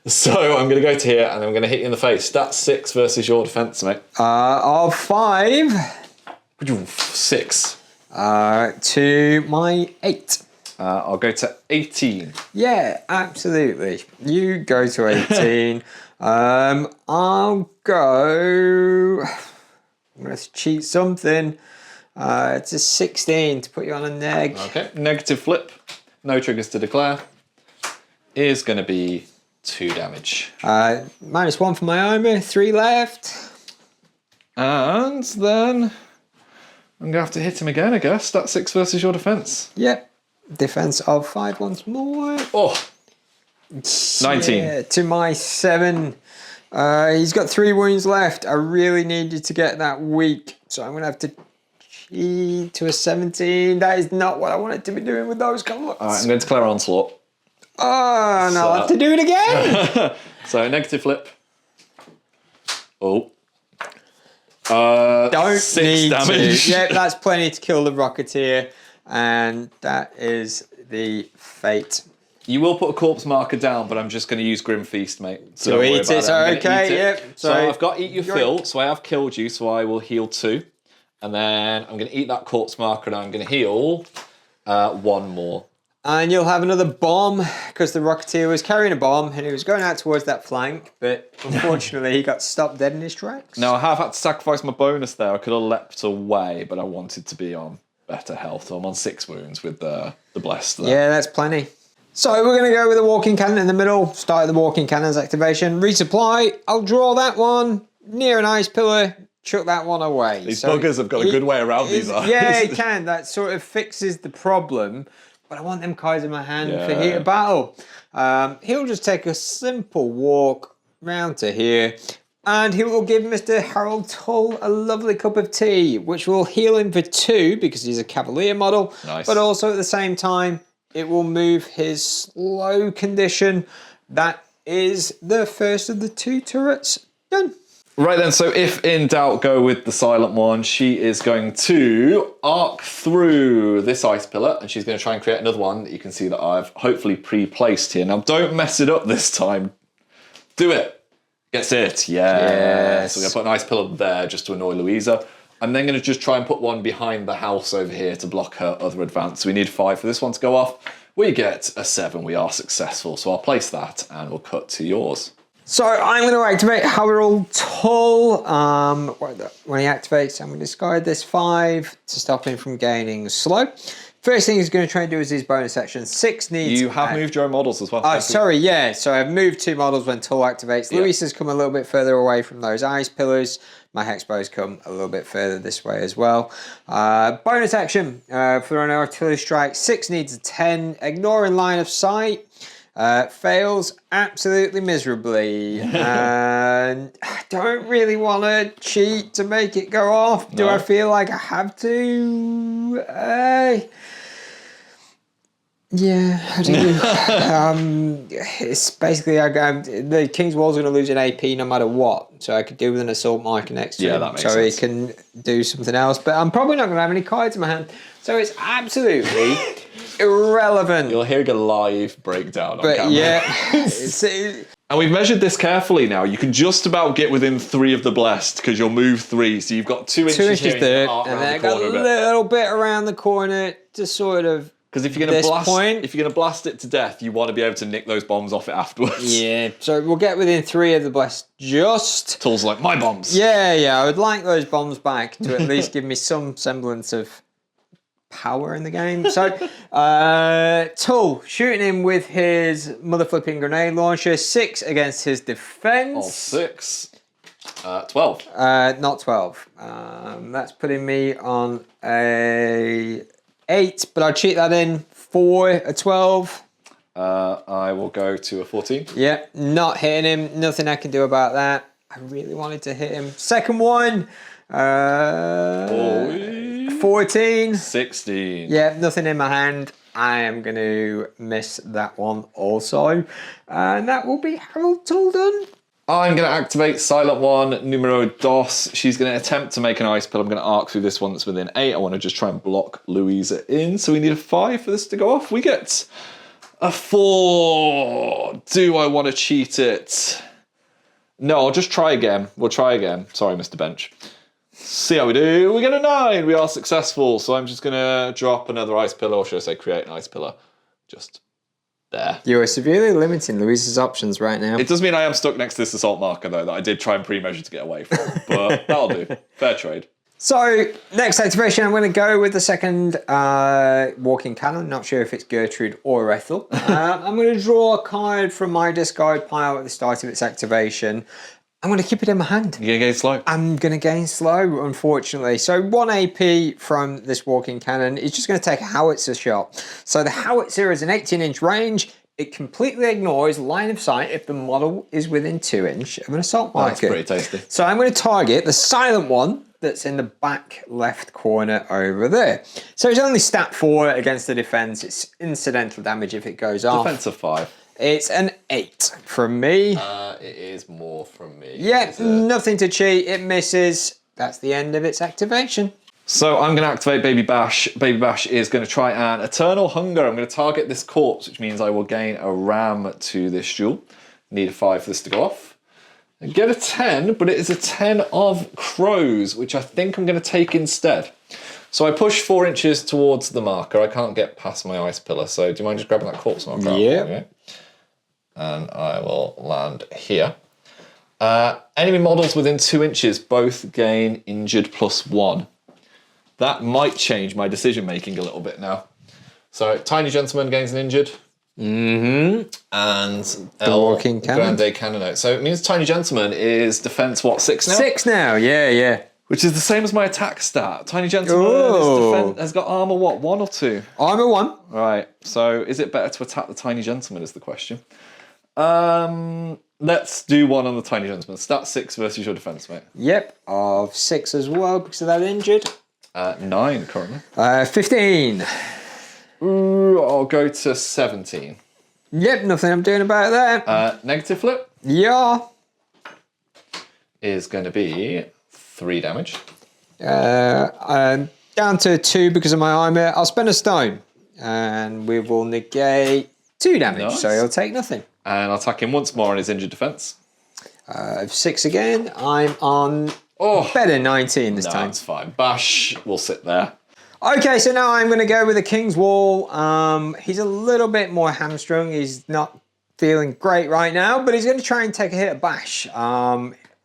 So I'm going to go to here and I'm going to hit you in the face. That's 6 versus your defense, mate. Of 5. 6. To my 8. I'll go to 18. Yeah, absolutely. You go to 18. I'll go... I'm going to have to cheat something. It's a 16 to put you on a neg. Okay, negative flip. No triggers to declare. Is going to be 2 damage. -1 for my armor, 3 left. And then I'm going to have to hit him again, I guess. That's 6 versus your defense. Yep. Defense of 5 once more. Oh, 19. Yeah, to my 7. He's got 3 wounds left. I really needed to get that weak, so I'm going to have to cheat to a 17. That is not what I wanted to be doing with those cards. All right, I'm going to declare onslaught. Oh, no, I'll have to do it again. So negative flip. Oh. Don't 6 need damage. to. Yep, that's plenty to kill the Rocketeer. And that is the fate. You will put a corpse marker down, but I'm just going to use Grim Feast, mate. So To don't worry eat about it, so I'm gonna okay, eat it. yep. So I've got Eat Your Fill, so I have killed you, so I will heal 2. And then I'm going to eat that corpse marker and I'm going to heal 1 more. And you'll have another bomb, because the Rocketeer was carrying a bomb and he was going out towards that flank, but unfortunately he got stopped dead in his tracks. Now I have had to sacrifice my bonus there. I could have leapt away, but I wanted to be on better health. So I'm on 6 wounds with the Blessed there. Yeah, that's plenty. So we're going to go with the Walking Cannon in the middle. Start the Walking Cannon's activation. Resupply. I'll draw that one near an ice pillar. Chuck that one away. These buggers have got a good way around these eyes. Yeah, it can. That sort of fixes the problem. But I want them cards in my hand for heat of battle. He'll just take a simple walk round to here. And he will give Mr. Harold Tull a lovely cup of tea, which will heal him for 2 because he's a Cavalier model. Nice. But also at the same time, it will move his slow condition. That is the first of the 2 turrets. Done. Right then, so if in doubt, go with the silent one. She is going to arc through this ice pillar, and she's going to try and create another one that you can see that I've hopefully pre-placed here. Now, don't mess it up this time. Do it. Gets it. Yeah. So we're going to put an ice pillar there just to annoy Louisa. I'm then going to just try and put one behind the house over here to block her other advance. So we need 5 for this one to go off. We get a 7. We are successful. So I'll place that, and we'll cut to yours. So I'm going to activate Harold Tull. When he activates, I'm going to discard this 5 to stop him from gaining slow. First thing he's going to try and do is his bonus action. 6 needs... You have moved your own models as well. Oh, sorry, yeah. So I've moved 2 models when Tull activates. Yeah. Luis has come a little bit further away from those ice pillars. My Hexbows come a little bit further this way as well. Bonus action for an artillery strike. 6 needs a 10. Ignoring line of sight. Fails absolutely miserably. And I don't really want to cheat to make it go off. Do I feel like I have to? Yeah, I do. It's basically the King's Wall's going to lose an AP no matter what. So I could do with an assault marker next to him. That makes so sense. he can do something else. But I'm probably not going to have any cards in my hand. So it's absolutely irrelevant. You'll hear a live breakdown on But camera. yeah, And we've measured this carefully now. You can just about get within 3 of the blessed because you'll move 3. So you've got 2 inches, 2 inches here there, and and then I got a little bit around the corner to sort of. Because if you're gonna blast it to death, you want to be able to nick those bombs off it afterwards. Yeah, so we'll get within 3 of the blessed just. Tull's like, my bombs. Yeah, I would like those bombs back to at least give me some semblance of power in the game. So, Tull shooting him with his mother flipping grenade launcher. 6 against his defense. 6. 12. Not 12. That's putting me on a 8, but I'll cheat that in for a 12. I will go to a 14. Yeah, not hitting him. Nothing I can do about that. I really wanted to hit him. Second one. 14. 16. Yeah, nothing in my hand. I am going to miss that one also. And that will be Harold Tull done. I'm going to activate Silent One, numero dos. She's going to attempt to make an ice pill. I'm going to arc through this one that's within 8. I want to just try and block Louisa in. So we need a 5 for this to go off. We get a 4. Do I want to cheat it? No, I'll just try again. We'll try again. Sorry, Mr. Bench. See how we do. We get a 9. We are successful. So I'm just going to drop another ice pillar, or should I say create an ice pillar? Just there. You are severely limiting Louisa's options right now. It does mean I am stuck next to this assault marker, though, that I did try and pre-measure to get away from. But that'll do. Fair trade. So, next activation, I'm going to go with the second walking cannon. Not sure if it's Gertrude or Ethel. I'm going to draw a card from my discard pile at the start of its activation. I'm going to keep it in my hand. You're going to gain slow? I'm going to gain slow, unfortunately. So 1 AP from this walking cannon is just going to take a howitzer shot. So the howitzer is an 18-inch range. It completely ignores line of sight if the model is within 2 inch of an assault marker. That's pretty tasty. So I'm going to target the silent one that's in the back left corner over there. So it's only stat 4 against the defense. It's incidental damage if it goes off. Defense of 5. It's an 8 from me. It is more from me. Yeah, nothing to cheat. It misses. That's the end of its activation. So I'm going to activate Baby Bash. Baby Bash is going to try and Eternal Hunger. I'm going to target this corpse, which means I will gain a ram to this duel. Need a 5 for this to go off. I get a 10, but it is a 10 of crows, which I think I'm going to take instead. So I push 4 inches towards the marker. I can't get past my ice pillar, so do you mind just grabbing that corpse marker? Yeah. Okay. And I will land here. Enemy models within 2 inches both gain injured +1. That might change my decision making a little bit now. So Tiny Gentleman gains an injured. Mm-hmm. And The walking cannon. Grande Cannonade. So it means Tiny Gentleman is defense what, 6 now? 6 now, yeah. Which is the same as my attack stat. Tiny Gentleman has got armor what, 1 or 2? Armor 1. Right. So is it better to attack the Tiny Gentleman is the question. Let's do 1 on the Tiny Gentleman. Stat 6 versus your defense, mate. Yep, of 6 as well because of that injured. 9 currently. 15. Ooh, I'll go to 17. Yep, nothing I'm doing about that. Negative flip Yeah. is going to be 3 damage. I'm down to 2 because of my armor. I'll spend a stone and we will negate 2 damage, Nice. so he'll take nothing. And I'll attack him once more on his injured defense. 6 again. I'm on better 19 this time. That's fine. Bash will sit there. Okay, so now I'm going to go with the King's Wall. He's a little bit more hamstrung. He's not feeling great right now, but he's going to try and take a hit at Bash.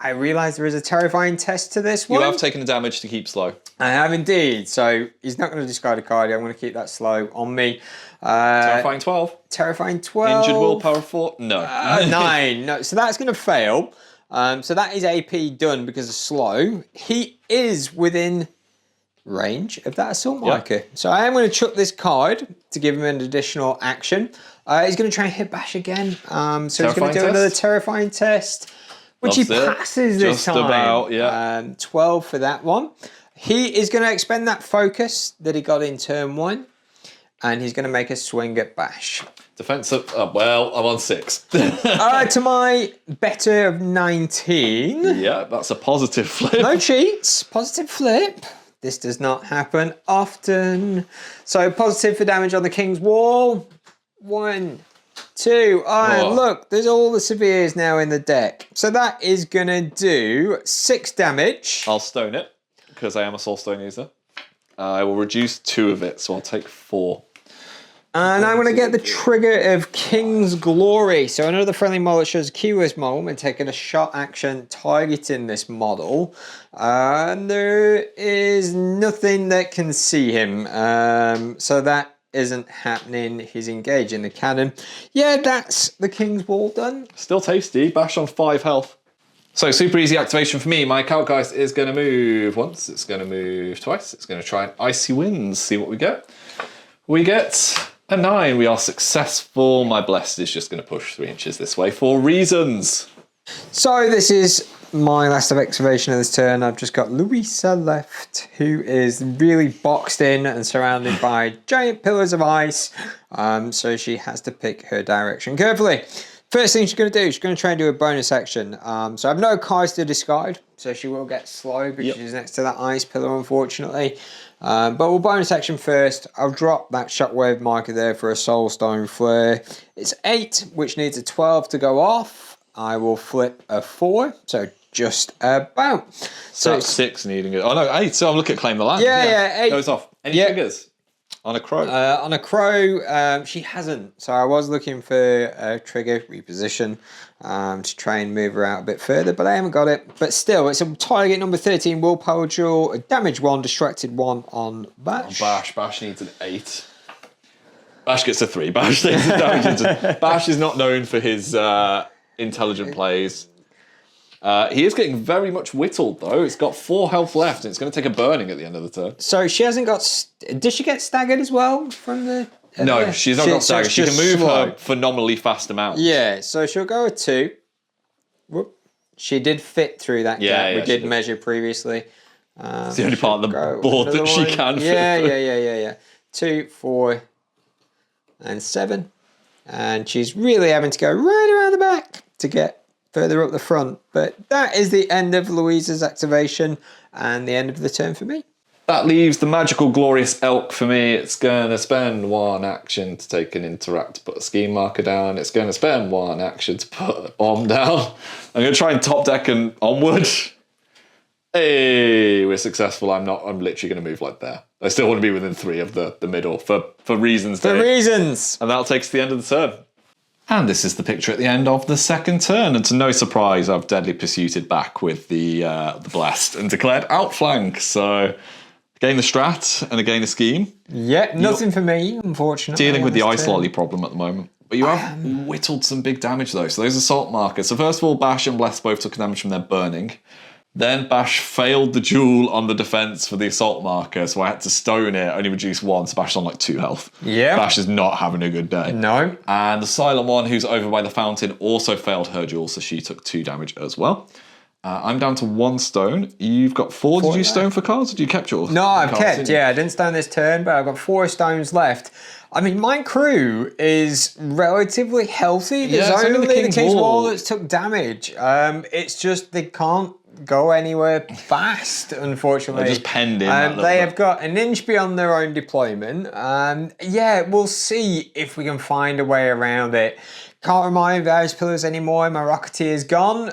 I realise there is a terrifying test to this one. You have taken the damage to keep slow. I have indeed. So he's not going to discard a card. I'm going to keep that slow on me. Terrifying 12. Terrifying 12. Injured willpower 4. No. 9. No. So that's going to fail. So that is AP done because of slow. He is within range of that assault marker. So I am going to chuck this card to give him an additional action. He's going to try and hit Bash again. So he's going to do another terrifying test, which he passes this time. Just about, yeah. 12 for that one. He is going to expend that focus that he got in turn 1, and he's going to make a swing at Bash. Defensive. Well, I'm on 6. To my better of 19. Yeah, that's a positive flip. No cheats. Positive flip. This does not happen often. So positive for damage on the King's Wall. 1, 2. Oh, look, there's all the severes now in the deck. So that is going to do 6 damage. I'll stone it, because I am a soul stone user. I will reduce 2 of it, so I'll take 4. And I'm going to get the trigger of King's Glory. So another friendly model that shows a keyless model. We're taking a shot action targeting this model. And there is nothing that can see him. So that isn't happening. He's engaging the cannon. Yeah, that's the King's Wall done. Still tasty. Bash on 5 health. So super easy activation for me. My Calgeist is going to move once. It's going to move twice. It's going to try an Icy Winds. See what we get. We get a 9. We are successful. My Blessed is just going to push 3 inches this way for reasons. So this is my last activation of this turn. I've just got Louisa left, who is really boxed in and surrounded by giant pillars of ice. So she has to pick her direction carefully. First thing she's going to do, she's going to try and do a bonus action. So I have no cards to discard, so she will get slow because she's next to that ice pillar, unfortunately. But we'll bonus action first. I'll drop that shockwave marker there for a soulstone flare. It's 8, which needs a 12 to go off. I will flip a 4, so just about. So it's 6 needing it. Oh no, 8. So I'm looking at claim the land. Yeah, 8 goes off. Any triggers? On a crow? On a crow, she hasn't. So I was looking for a trigger reposition to try and move her out a bit further, but I haven't got it. But still, it's a target number 13 willpower duel, a damage 1, distracted 1 on Bash. Bash needs an 8. Bash gets a 3. Bash takes the damage. Bash is not known for his intelligent plays. He is getting very much whittled, though. It's got 4 health left, and it's going to take a burning at the end of the turn. So she hasn't got... Did she get staggered as well from the... No, she's not got staggered. She can move her phenomenally fast amount. Yeah, so she'll go with 2. Whoop. She did fit through that gap. We did measure previously. It's the only part of the board that she can fit through. Yeah. 2, 4, and 7. And she's really having to go right around the back to get further up the front. But that is the end of Louisa's activation and the end of the turn for me. That leaves the magical glorious elk for me. It's going to spend 1 action to take an interact to put a scheme marker down. It's going to spend 1 action to put a bomb down. I'm going to try and top deck and onward. Hey, we're successful. I'm literally going to move like there. I still want to be within 3 of the middle for reasons. For reasons. And that'll take us to the end of the turn. And this is the picture at the end of the second turn. And to no surprise, I've deadly pursuited back with the blast and declared outflank. So again the strat and again the scheme. Yeah, nothing for me, unfortunately. Dealing with the ice lolly problem at the moment. But you have whittled some big damage though. So those assault markers. So first of all, Bash and Bless both took damage from their burning. Then Bash failed the duel on the defense for the assault marker, so I had to stone it, only reduced 1, so Bash is on like 2 health. Yeah. Bash is not having a good day. No. And the silent one, who's over by the fountain, also failed her duel, so she took 2 damage as well. I'm down to 1 stone. You've got 4. Did you stone for cards, or did you kept yours? No, I've kept, I didn't stone this turn, but I've got 4 stones left. I mean, my crew is relatively healthy. There's only the King's Wall that's took damage. It's just they can't go anywhere fast, unfortunately. They're just penned in. They have got an inch beyond their own deployment. We'll see if we can find a way around it. Can't remind those pillars anymore. My Rocketeer's gone.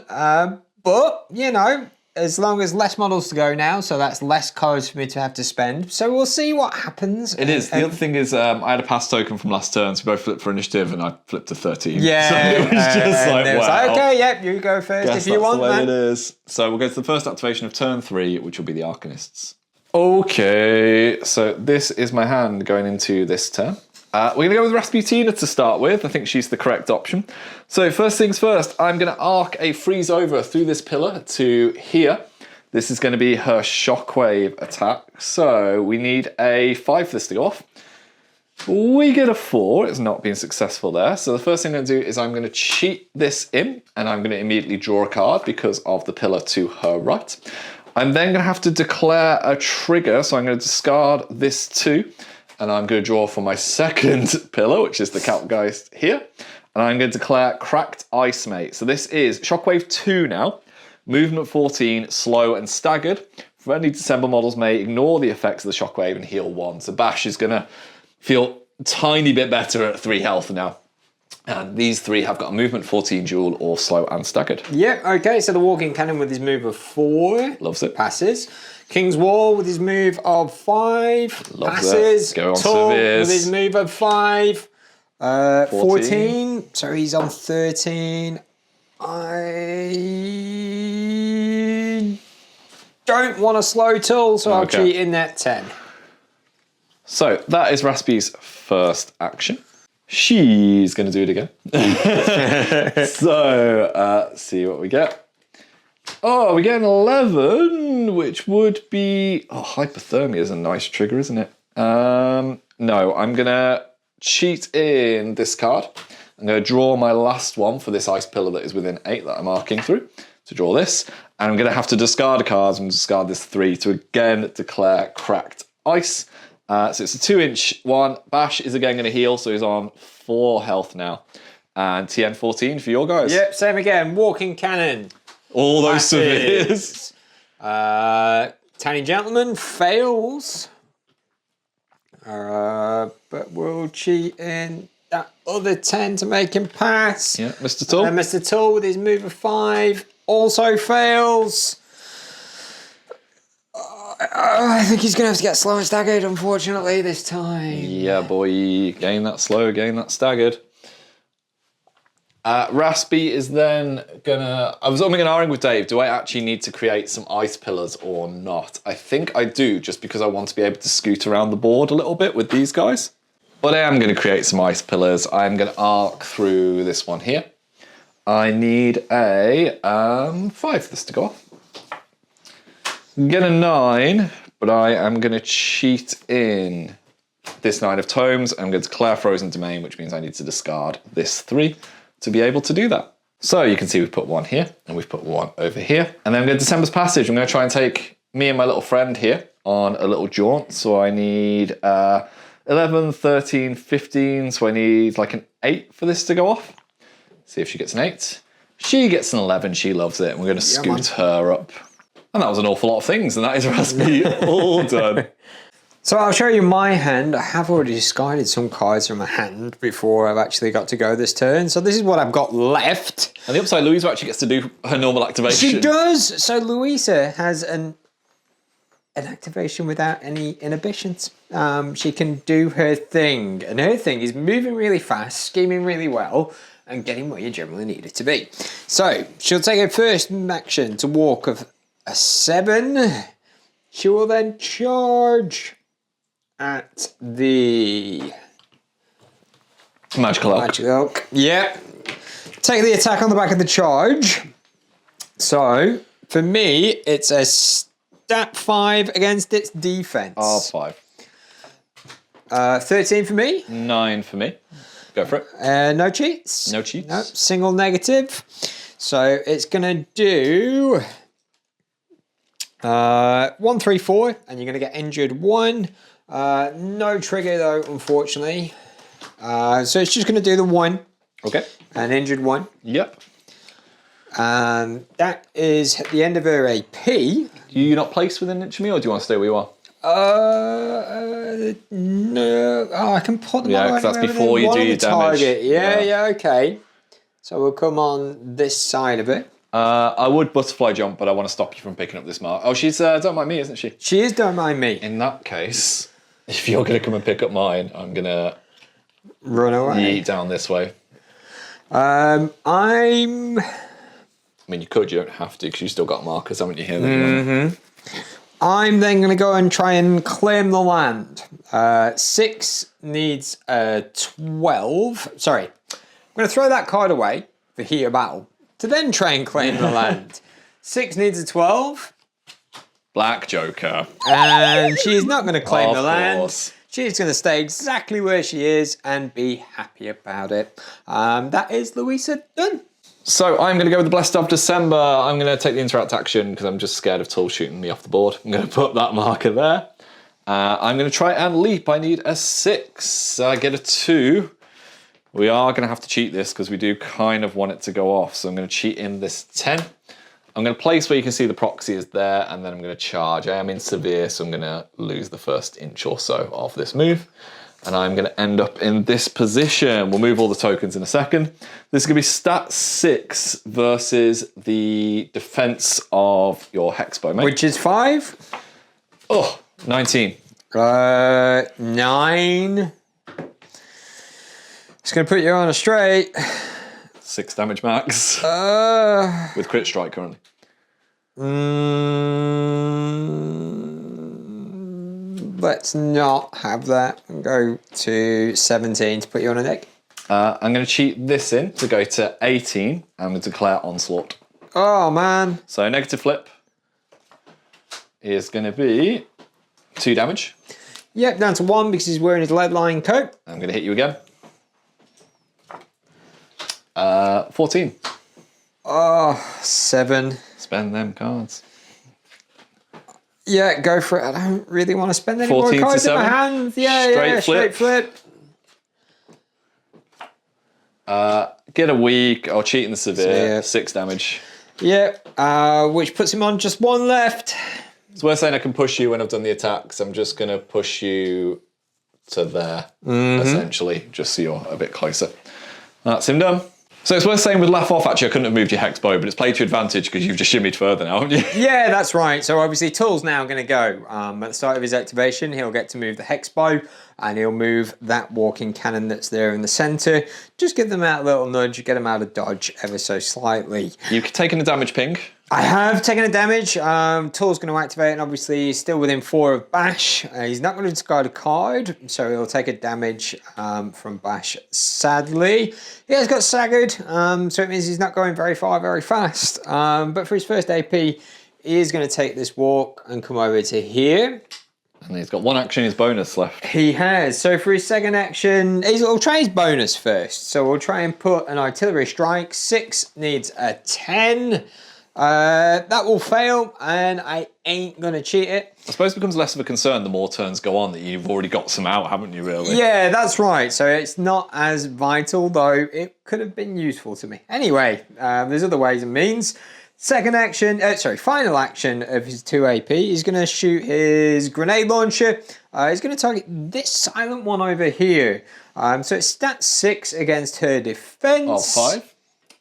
But, you know, as long as less models to go now, so that's less cards for me to have to spend. So we'll see what happens. It is. The other thing is I had a pass token from last turn, so we both flipped for initiative, and I flipped to 13. Yeah. So it was just like, wow. Okay, yep, you go first if you want, man. It is. So we'll go to the first activation of turn 3, which will be the Arcanists. Okay, so this is my hand going into this turn. We're going to go with Rasputina to start with. I think she's the correct option. So first things first, I'm going to arc a freeze over through this pillar to here. This is going to be her shockwave attack. So we need a 5 for this to go off. We get a 4. It's not being successful there. So the first thing I'm going to do is I'm going to cheat this in, and I'm going to immediately draw a card because of the pillar to her right. I'm then going to have to declare a trigger. So I'm going to discard this 2. And I'm going to draw for my second pillar, which is the Kaltgeist here. And I'm going to declare Cracked Ice Mate. So this is Shockwave 2 now. Movement 14, slow and staggered. Friendly December models may ignore the effects of the Shockwave and heal 1. So Bash is going to feel a tiny bit better at 3 health now. And these 3 have got a movement 14 duel or slow and staggered. Yep, okay, so the Walking Cannon with his move of 4. Loves it. Passes. King's Wall with his move of 5. Loves passes. It. Go on Tull Severes. with his move of 5. 14. So he's on 13. I don't want to slow Tull, so I'll cheat in that 10. So that is Raspi's first action. She's going to do it again. So, see what we get. Oh, we get an 11, which would be... Oh, hypothermia is a nice trigger, isn't it? No, I'm going to cheat in this card. I'm going to draw my last one for this ice pillar that is within 8 that I'm arcing through. to draw this. And I'm going to have to discard cards and discard this 3 to again declare cracked ice. So it's a 2-inch one. Bash is again going to heal, so he's on 4 health now. And TN14 for your guys. Yep, same again. Walking cannon. All those severes. Tiny Gentleman fails. But we'll cheat in that other 10 to make him pass. Yeah, Mr. Tull. And Mr. Tull with his move of 5 also fails. I think he's going to have to get slow and staggered, unfortunately, this time. Yeah, boy. Gain that slow, gain that staggered. Raspy is then gonna... I was umming and ahhing with Dave. Do I actually need to create some ice pillars or not? I think I do, just because I want to be able to scoot around the board a little bit with these guys. But I am going to create some ice pillars. I'm going to arc through this one here. I need a 5 for this to go off. Get a 9, but I am going to cheat in this 9 of Tomes. I'm going to declare Frozen Domain, which means I need to discard this 3 to be able to do that. So you can see we've put 1 here, and we've put 1 over here. And then I'm going to December's Passage. I'm going to try and take me and my little friend here on a little jaunt. So I need 11, 13, 15. So I need like an 8 for this to go off. See if she gets an 8. She gets an 11. She loves it. And we're going to scoot her up. And that was an awful lot of things, and that is Raspy all done. So I'll show you my hand. I have already discarded some cards from my hand before I've actually got to go this turn. So this is what I've got left. On the upside, Louisa actually gets to do her normal activation. She does. So Louisa has an activation without any inhibitions. She can do her thing. And her thing is moving really fast, scheming really well, and getting where you generally need it to be. So she'll take her first action to walk of a 7. She will then charge at the Magical Elk. Magical Elk. Yep. Take the attack on the back of the charge. So for me, it's a stat 5 against its defense. R5. 13 for me. 9 for me. Go for it. No cheats. No cheats. Nope. Single negative. So it's gonna do 1, 3, 4, and you're gonna get injured 1. No trigger though, unfortunately. So it's just going to do the 1. Okay. An injured 1. Yep. And that is at the end of her AP. Do you not place within an inch of me, or do you want to stay where you are? No. Oh, I can put them Yeah, because that's before you do your damage. Target. Yeah, okay. So we'll come on this side of it. I would butterfly jump, but I want to stop you from picking up this mark. Oh, she's Don't Mind Me, isn't she? She is Don't Mind Me. In that case, if you're going to come and pick up mine, I'm going to run away. yeet down this way. I mean, you could, you don't have to, because you've still got markers, haven't you, here? I'm then going to go and try and claim the land. 6 needs a 12. Sorry. I'm going to throw that card away for heat of battle to then try and claim the land. 6 needs a 12. Black Joker. And she's not going to claim the land. Course. She's going to stay exactly where she is and be happy about it. That is Louisa done. So I'm going to go with the Blessed of December. I'm going to take the interact action because I'm just scared of Tull shooting me off the board. I'm going to put that marker there. I'm going to try and leap. I need a 6. I get a 2. We are going to have to cheat this because we do kind of want it to go off. So I'm going to cheat in this 10. I'm going to place where you can see the proxy is there, and then I'm going to charge. I am in severe, so I'm going to lose the first inch or so of this move. And I'm going to end up in this position. We'll move all the tokens in a second. This is going to be stat 6 versus the defense of your Hexbow, mate. Which is 5. Oh, 19. 9. It's going to put you on a straight. 6 damage max. With crit strike currently. Let's not have that and go to 17 to put you on a deck. I'm going to cheat this in to go to 18. I'm going to declare Onslaught. Oh, man. So negative flip is going to be 2 damage. Yep, down to 1 because he's wearing his lead line coat. I'm going to hit you again. 14. Oh, 7. Spend them cards. Yeah, go for it. I don't really want to spend any more 14 to cards in my 7. hand. Yeah, Straight straight flip. Get a weak or cheat in the severe. Yeah. 6 damage. Yeah, which puts him on just 1 left. It's worth saying I can push you when I've done the attacks. I'm just going to push you to there, essentially, just so you're a bit closer. That's him done. So it's worth saying with laugh off, actually, I couldn't have moved your hex bow, but it's played to advantage because you've just shimmied further now, haven't you? Yeah, that's right. So obviously Tull's now going to go. At the start of his activation, he'll get to move the hex bow, and he'll move that walking cannon that's there in the centre. Just give them out a little nudge, get them out of dodge ever so slightly. You've taken a damage ping. I have taken a damage. Tull's going to activate, and obviously he's still within 4 of Bash. He's not going to discard a card, so he'll take a damage from Bash, sadly. He has got staggered, so it means he's not going very far, very fast. But for his first AP, he is going to take this walk and come over to here. And he's got 1 action, his bonus left. He has. So for his second action, we'll try his bonus first. So we'll try and put an artillery strike. 6 needs a 10. That will fail, and I ain't gonna cheat it. I suppose it becomes less of a concern the more turns go on that you've already got some out, haven't you, really? Yeah, that's right. So it's not as vital, though it could have been useful to me. Anyway, there's other ways and means. Final action of his 2 AP. He's going to shoot his grenade launcher. He's going to target this silent one over here. So it's stat 6 against her defense. Oh,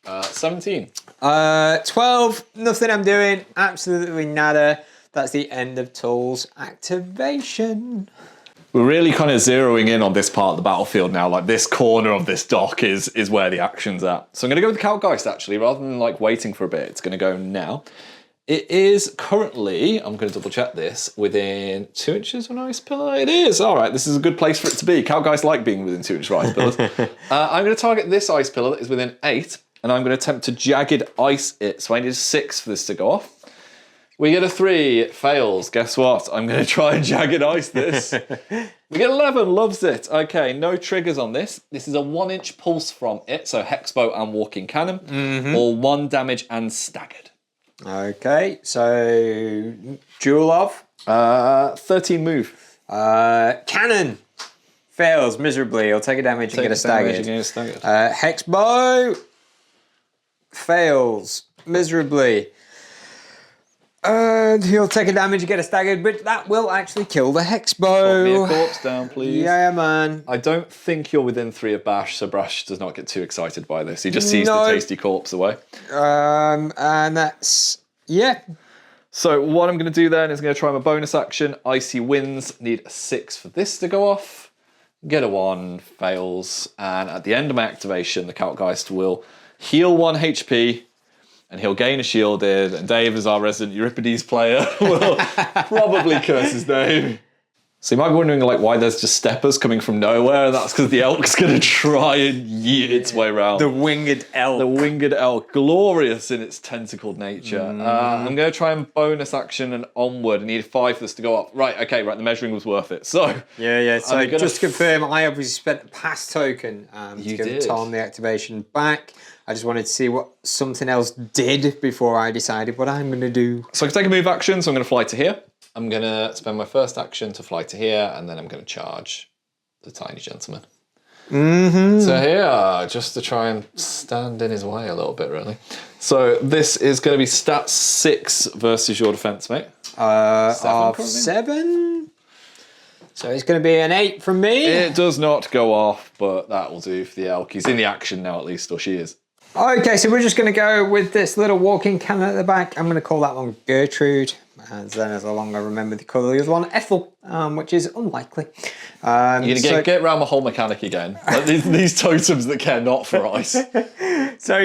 5? 17. 12, nothing I'm doing, absolutely nada. That's the end of Tull's activation. We're really kind of zeroing in on this part of the battlefield now. Like this corner of this dock is where the action's at. So I'm going to go with the Kalkgeist actually, rather than like waiting for a bit. It's going to go now. It is currently, I'm going to double check this, within 2 inches of an ice pillar. It is. All right, this is a good place for it to be. Kalkgeist like being within 2 inches of ice pillars. I'm going to target this ice pillar that is within 8. And I'm going to attempt to jagged ice it. So I need a 6 for this to go off. We get a 3, it fails. Guess what? I'm going to try and jagged ice this. We get 11, loves it. Okay, no triggers on this. This is a 1-inch pulse from it. So hexbow and walking cannon. Or 1 damage and staggered. Okay, so duel of? 13 move. Cannon. Fails miserably. He'll take a damage and get a staggered. Hexbow. Fails miserably. He'll take a damage and get a staggered, but that will actually kill the hexbow. Put me a corpse down, please. Yeah, man. I don't think you're within 3 of Bash, so Bash does not get too excited by this. He just sees the tasty corpse away. And that's, yeah. So what I'm going to do then is going to try my bonus action. Icy Winds, need a 6 for this to go off. Get a 1, fails. And at the end of my activation, the Kalkgeist will heal 1 HP, and he'll gain a shielded, and Dave, as our resident Euripides player, will probably curse his name. So you might be wondering like why there's just steppers coming from nowhere, and that's because the elk's going to try and yeet its way around. The winged elk. The winged elk, glorious in its tentacled nature. I'm going to try and bonus action and onward. I need a 5 for this to go up. Right, okay, right, the measuring was worth it. So Yeah, so just to confirm, I obviously spent a pass token to give Tom the activation back. I just wanted to see what something else did before I decided what I'm going to do. So I can take a move action, so I'm going to fly to here. I'm going to spend my first action to fly to here, and then I'm going to charge the tiny gentleman. So here, just to try and stand in his way a little bit, really. So this is going to be stat 6 versus your defense, mate. 7. So it's going to be an 8 from me. It does not go off, but that will do for the elk. He's in the action now, at least, or she is. Okay, so we're just going to go with this little walking cannon at the back. I'm going to call that one Gertrude. And then as long as I remember the colour of the other one, Ethel, which is unlikely. You're going to get around the whole mechanic again. Like these totems that care not for ice. So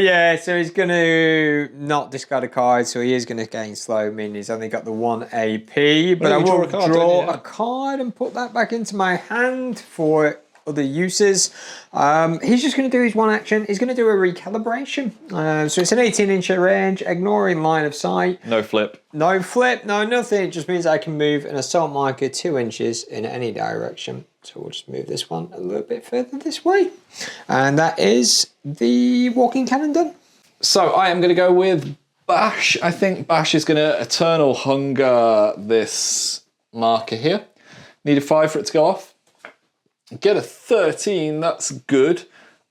he's going to not discard a card, so he is going to gain slow, meaning he's only got the 1 AP. But I will draw a card and put that back into my hand for other uses. He's just going to do his 1 action. He's going to do a recalibration. So it's an 18-inch range, ignoring line of sight. No flip. No flip, no nothing. It just means I can move an assault marker 2 inches in any direction. So we'll just move this one a little bit further this way. And that is the walking cannon done. So I am going to go with Bash. I think Bash is going to Eternal Hunger this marker here. Needed 5 for it to go off. Get a 13, that's good.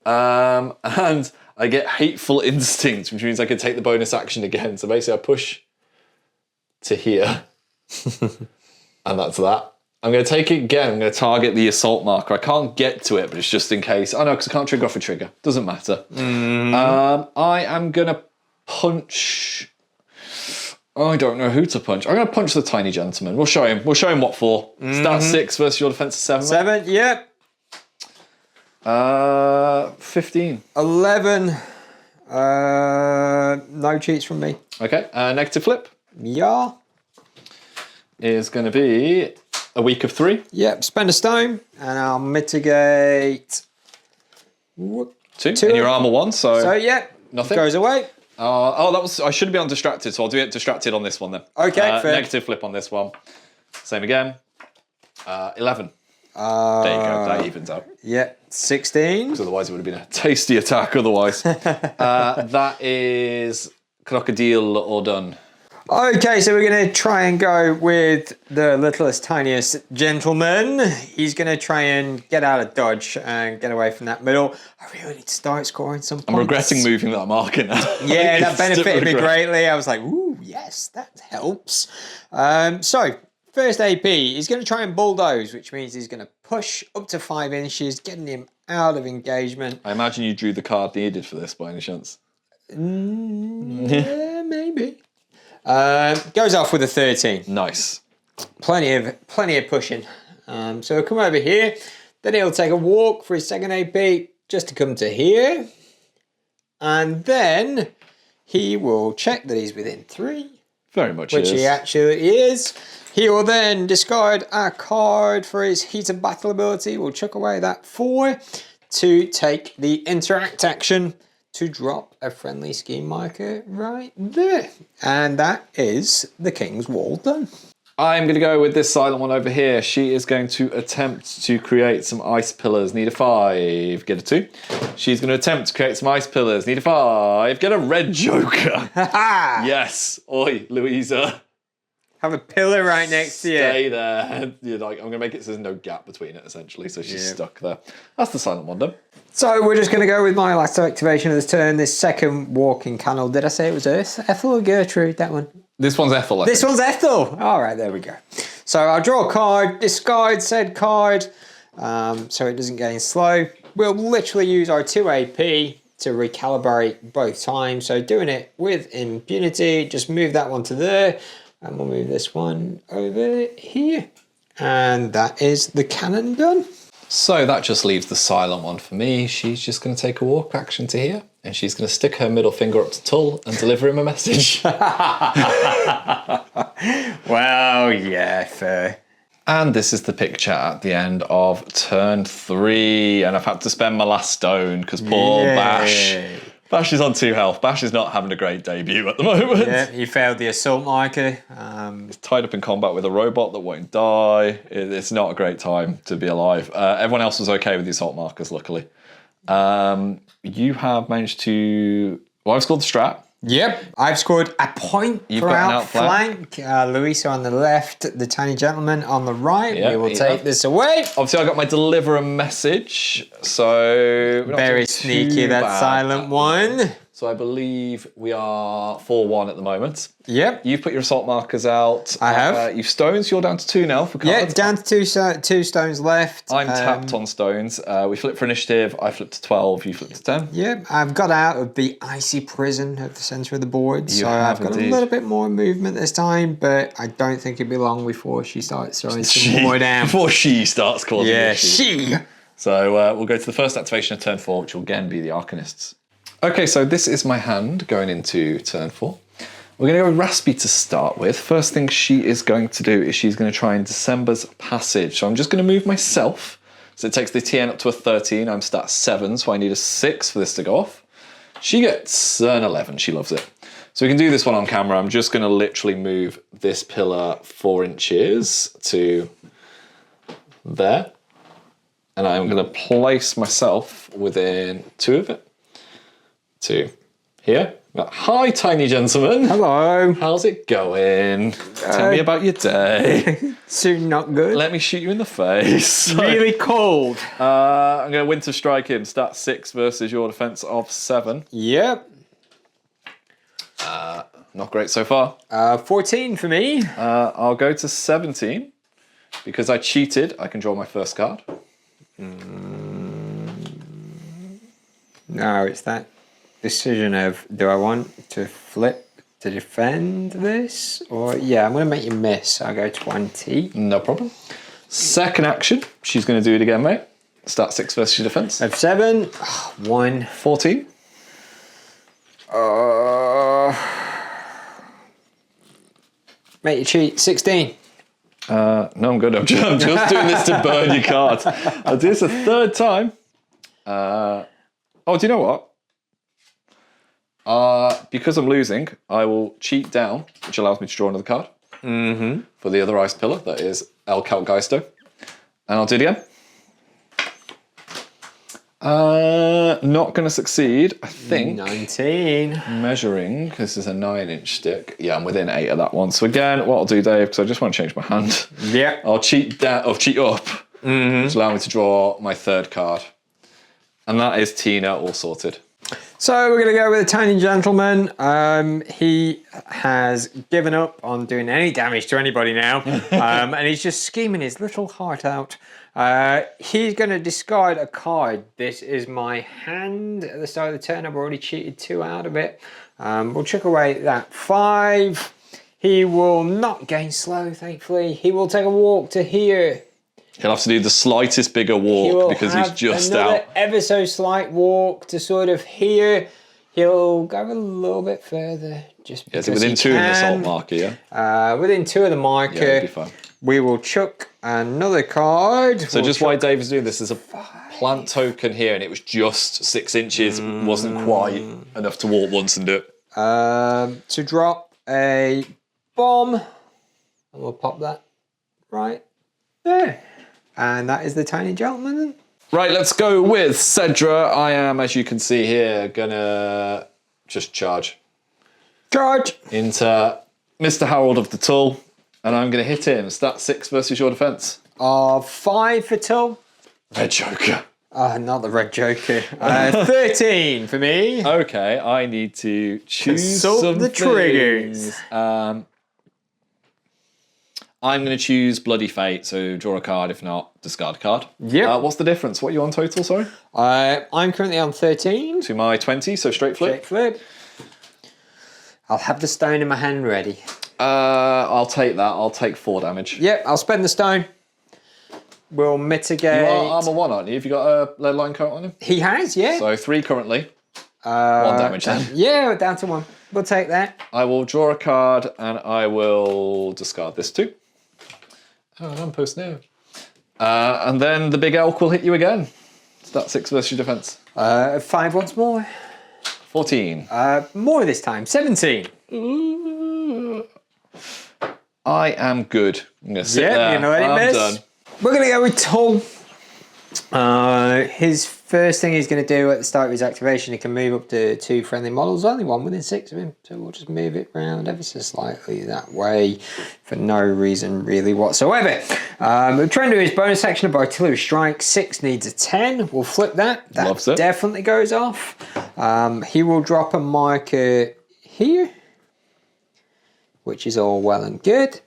And I get Hateful Instinct, which means I can take the bonus action again. So basically I push to here. And that's that. I'm going to take it again. I'm going to target the assault marker. I can't get to it, but it's just in case. Oh no, because I can't trigger off a trigger. Doesn't matter. I am going to punch... I don't know who to punch. I'm going to punch the tiny gentleman. We'll show him. We'll show him what for. Stat 6 versus your defense 7. 7, yep. 15. 11. No cheats from me. Okay. Negative flip Yeah. is going to be a week of 3. Yep. Spend a stone, and I'll mitigate. 2. And your armor 1, So yep. Nothing. Goes away. Oh, that was. I should be on distracted, so I'll do it distracted on this one then. Okay. Fair. Negative flip on this one. Same again. 11. There you go. That evens out. Yep. 16. Otherwise, it would have been a tasty attack. Otherwise, that is crocodile or done. Okay, so we're going to try and go with the littlest, tiniest gentleman. He's going to try and get out of dodge and get away from that middle. I really need to start scoring some points. I'm regretting moving that marker now. Yeah, that benefited me greatly. I was like, ooh, yes, that helps. So, first AP, he's going to try and bulldoze, which means he's going to push up to 5 inches, getting him out of engagement. I imagine you drew the card needed for this by any chance. Yeah, maybe. Goes off with a 13. Nice. Plenty of pushing. So he'll come over here. Then he'll take a walk for his second AP just to come to here. And then he will check that he's within 3. Very much Which is. he actually is. He will then discard a card for his Heat of Battle ability. We'll chuck away that 4 to take the interact action to drop a friendly scheme marker right there. And that is the King's Wall done. I'm going to go with this silent one over here. She is going to attempt to create some ice pillars. Need a 5. Get a 2. She's going to attempt to create some ice pillars. Need a 5. Get a red joker. Yes. Oi, Louisa. Have a pillar right next to you. Stay there. You're like, I'm going to make it so there's no gap between it, essentially. So she's stuck there. That's the silent one done. So we're just going to go with my last activation of this turn. This second walking candle. Did I say it was Earth? Ethel or Gertrude? That one. This one's Ethel. This one's Ethel. All right, there we go. So I'll draw a card, discard said card, so it doesn't get in slow. We'll literally use our 2 AP to recalibrate both times. So doing it with impunity, just move that one to there, and we'll move this one over here. And that is the cannon done. So that just leaves the silent one for me. She's just going to take a walk action to here, and she's going to stick her middle finger up to Tull and deliver him a message. Well, yeah, fair. And this is the picture at the end of turn 3, and I've had to spend my last stone because poor Bash. Bash is on 2 health. Bash is not having a great debut at the moment. Yeah, he failed the assault marker. He's tied up in combat with a robot that won't die. It's not a great time to be alive. Everyone else was okay with the assault markers, luckily. You have managed to... Well, I've scored the strat. Yep, I've scored a point You've for got an outflank. Louisa on the left, the tiny gentleman on the right. Yep, we will take this away. Obviously, I got my deliver a message, so... Very sneaky, that silent one. So I believe we are 4-1 at the moment. Yep. You've put your assault markers out. I have. You've stones, you're down to 2 now for cards. Yeah, down to two stones left. I'm tapped on stones. We flipped for initiative. I flipped to 12. You flipped to 10. Yep, I've got out of the icy prison at the centre of the board. So I've got indeed. a little bit more movement this time, but I don't think it'll be long before she starts throwing some more down. Before she starts causing Yeah, issues. she. So we'll go to the first activation of turn 4, which will again be the Arcanists. Okay, so this is my hand going into turn 4. We're going to go with Raspi to start with. First thing she is going to do is she's going to try and December's Passage. So I'm just going to move myself. So it takes the TN up to a 13. I'm stat 7, so I need a 6 for this to go off. She gets an 11. She loves it. So we can do this one on camera. I'm just going to literally move this pillar 4 inches to there. And I'm going to place myself within 2 of it. 2, here. Hi, tiny gentleman. Hello. How's it going? Tell me about your day. Soon not good. Let me shoot you in the face. Really cold. I'm going to Winter Strike him. Stat 6 versus your defense of 7. Yep. Not great so far. 14 for me. I'll go to 17. Because I cheated, I can draw my first card. No, it's that decision of, do I want to flip to defend this? Or, yeah, I'm going to make you miss. I'll go 20. No problem. Second action, she's going to do it again, mate. Stat 6 versus your defense. Of 7. 1. 14. Make you cheat. 16. No, I'm good. I'm just doing this to burn your card. I'll do this a third time. Oh, do you know what? Because I'm losing, I will cheat down, which allows me to draw another card for the other ice pillar, that is El Calgeisto. And I'll do it again. Not going to succeed, I think. 19. Measuring, this is a 9-inch stick. Yeah, I'm within 8 of that one. So again, what I'll do, Dave, because I just want to change my hand. Yeah. I'll cheat down, or cheat up, to allow me to draw my third card. And that is Tina, all sorted. So we're going to go with a tiny gentleman. He has given up on doing any damage to anybody now. And he's just scheming his little heart out. He's going to discard a card. This is my hand at the start of the turn. I've already cheated 2 out of it. We'll chuck away that 5. He will not gain slow, thankfully. He will take a walk to here. He'll have to do the slightest bigger walk because he's just out. Ever so slight walk to sort of here. He'll go a little bit further. Just because within 2 in the salt marker, yeah? Within 2 of the marker. Yeah, it'll be fine. We will chuck another card. So just why Dave is doing this is a plant token here, and it was just 6 inches, wasn't quite enough to walk once and do it. To drop a bomb, and we'll pop that right there. And that is the tiny gentleman. Right, let's go with Cedra. I am, as you can see here, gonna just charge. Charge! Into Mr. Harold of the Tull. And I'm going to hit him. Stat 6 versus your defense. 5 for Tull. Red Joker. Not the red Joker. 13 for me. Okay, I need to choose some the triggers. I'm going to choose Bloody Fate, so draw a card. If not, discard a card. Yep. What's the difference? What are you on total, sorry? I'm currently on 13. To my 20, so straight flip. Straight flip. I'll have the stone in my hand ready. I'll take that. I'll take 4 damage. Yep, I'll spend the stone. We'll mitigate. You are armor 1, aren't you? Have you got a lead line coat on him? He has, yeah. So 3 currently. 1 damage then. Yeah, we're down to 1. We'll take that. I will draw a card and I will discard this too. Oh, I'm post now. And then the big elk will hit you again. Stat 6 versus your defense. 5 once more. 14. More this time. 17. Ooh. I am good. I'm going to sit there. You know what I'm done. We're going to go with Tull. His first thing he's going to do at the start of his activation, he can move up to 2 friendly models, only 1 within 6 of him. So we'll just move it around ever so slightly that way for no reason really whatsoever. We'll try and do his bonus action of artillery strike. 6 needs a 10. We'll flip that. That Loves it. definitely goes off. He will drop a marker here, which is all well and good.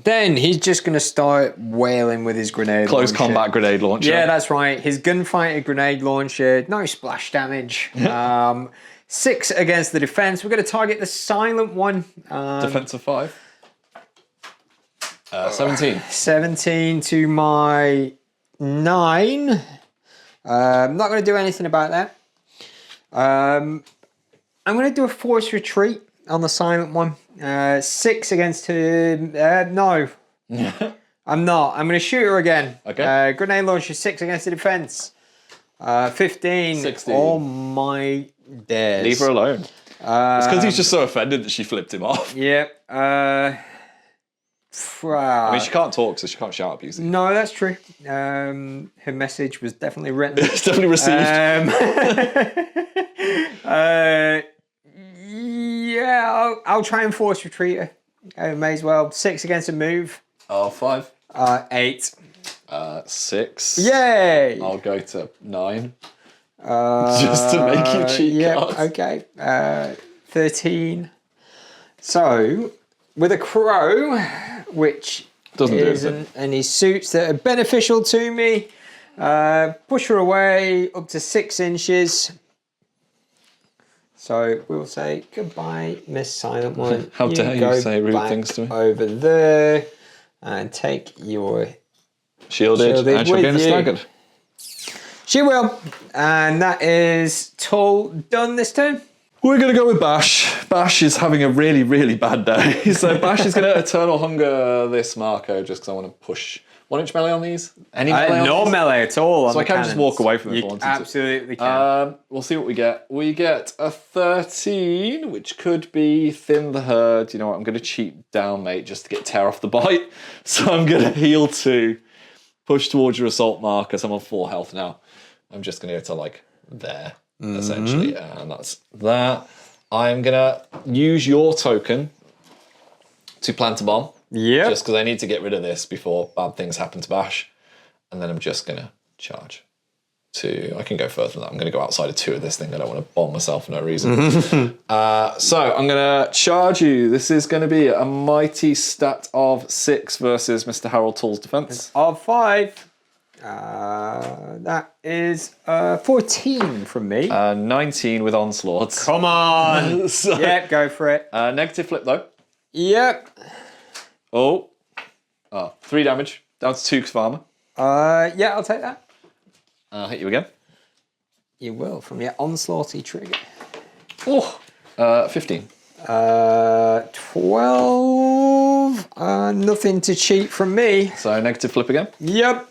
Then he's just going to start wailing with his grenade Close launcher. combat grenade launcher. Yeah, that's right. His gunfighter grenade launcher, no splash damage. 6 against the defense. We're going to target the silent one. Defense of 5. 17. 17 to my 9. I'm not going to do anything about that. I'm going to do a forced retreat on the silent one. 6 against him. No. I'm not. I'm going to shoot her again. Okay. Grenade launcher 6 against the defense. 15. 16. Oh my days. Leave her alone. It's because he's just so offended that she flipped him off. Yep. I mean, she can't talk, so she can't shout abuse. No, that's true. Her message was definitely written. It's definitely received. Yeah, I'll try and force retreat her. I may as well. 6 against a move. 5. 8. 6. Yay! I'll go to 9. Just to make you cheat cards. Okay. 13. So, with a crow, which Doesn't do isn't anything. any suits that are beneficial to me, push her away up to 6 inches. So we'll say goodbye, Miss Silent One. How dare you say rude things to me? Over there and take your Shielded and she'll with gain a you. staggered. She will. And that is Tull done this turn. We're going to go with Bash. Bash is having a really, really bad day. So Bash is going to Eternal Hunger this Marco just because I want to push 1 inch melee on these. Any melee No on these? melee at all. So I can just walk away from them if I You wanted to. absolutely can. We'll see what we get. We get a 13, which could be Thin the Herd. You know what? I'm going to cheat down, mate, just to get tear off the bite. So I'm going to heal 2, push towards your assault marker. So I'm on 4 health now. I'm just going to go to like there, essentially. And that's that. I'm going to use your token to plant a bomb. Yeah. Just because I need to get rid of this before bad things happen to Bash. And then I'm just going to charge. I can go further than that. I'm going to go outside of 2 of this thing. I don't want to bomb myself for no reason. So I'm going to charge you. This is going to be a mighty stat of 6 versus Mr. Harold Tull's defense. Of 5. That is 14 from me. 19 with onslaughts. Come on. So- Yep, go for it. Negative flip though. Yep. 3 damage. Down to 2 farmer. Yeah, I'll take that. I'll hit you again. You will from your onslaughty trigger. 15. 12. Nothing to cheat from me. So negative flip again. Yep.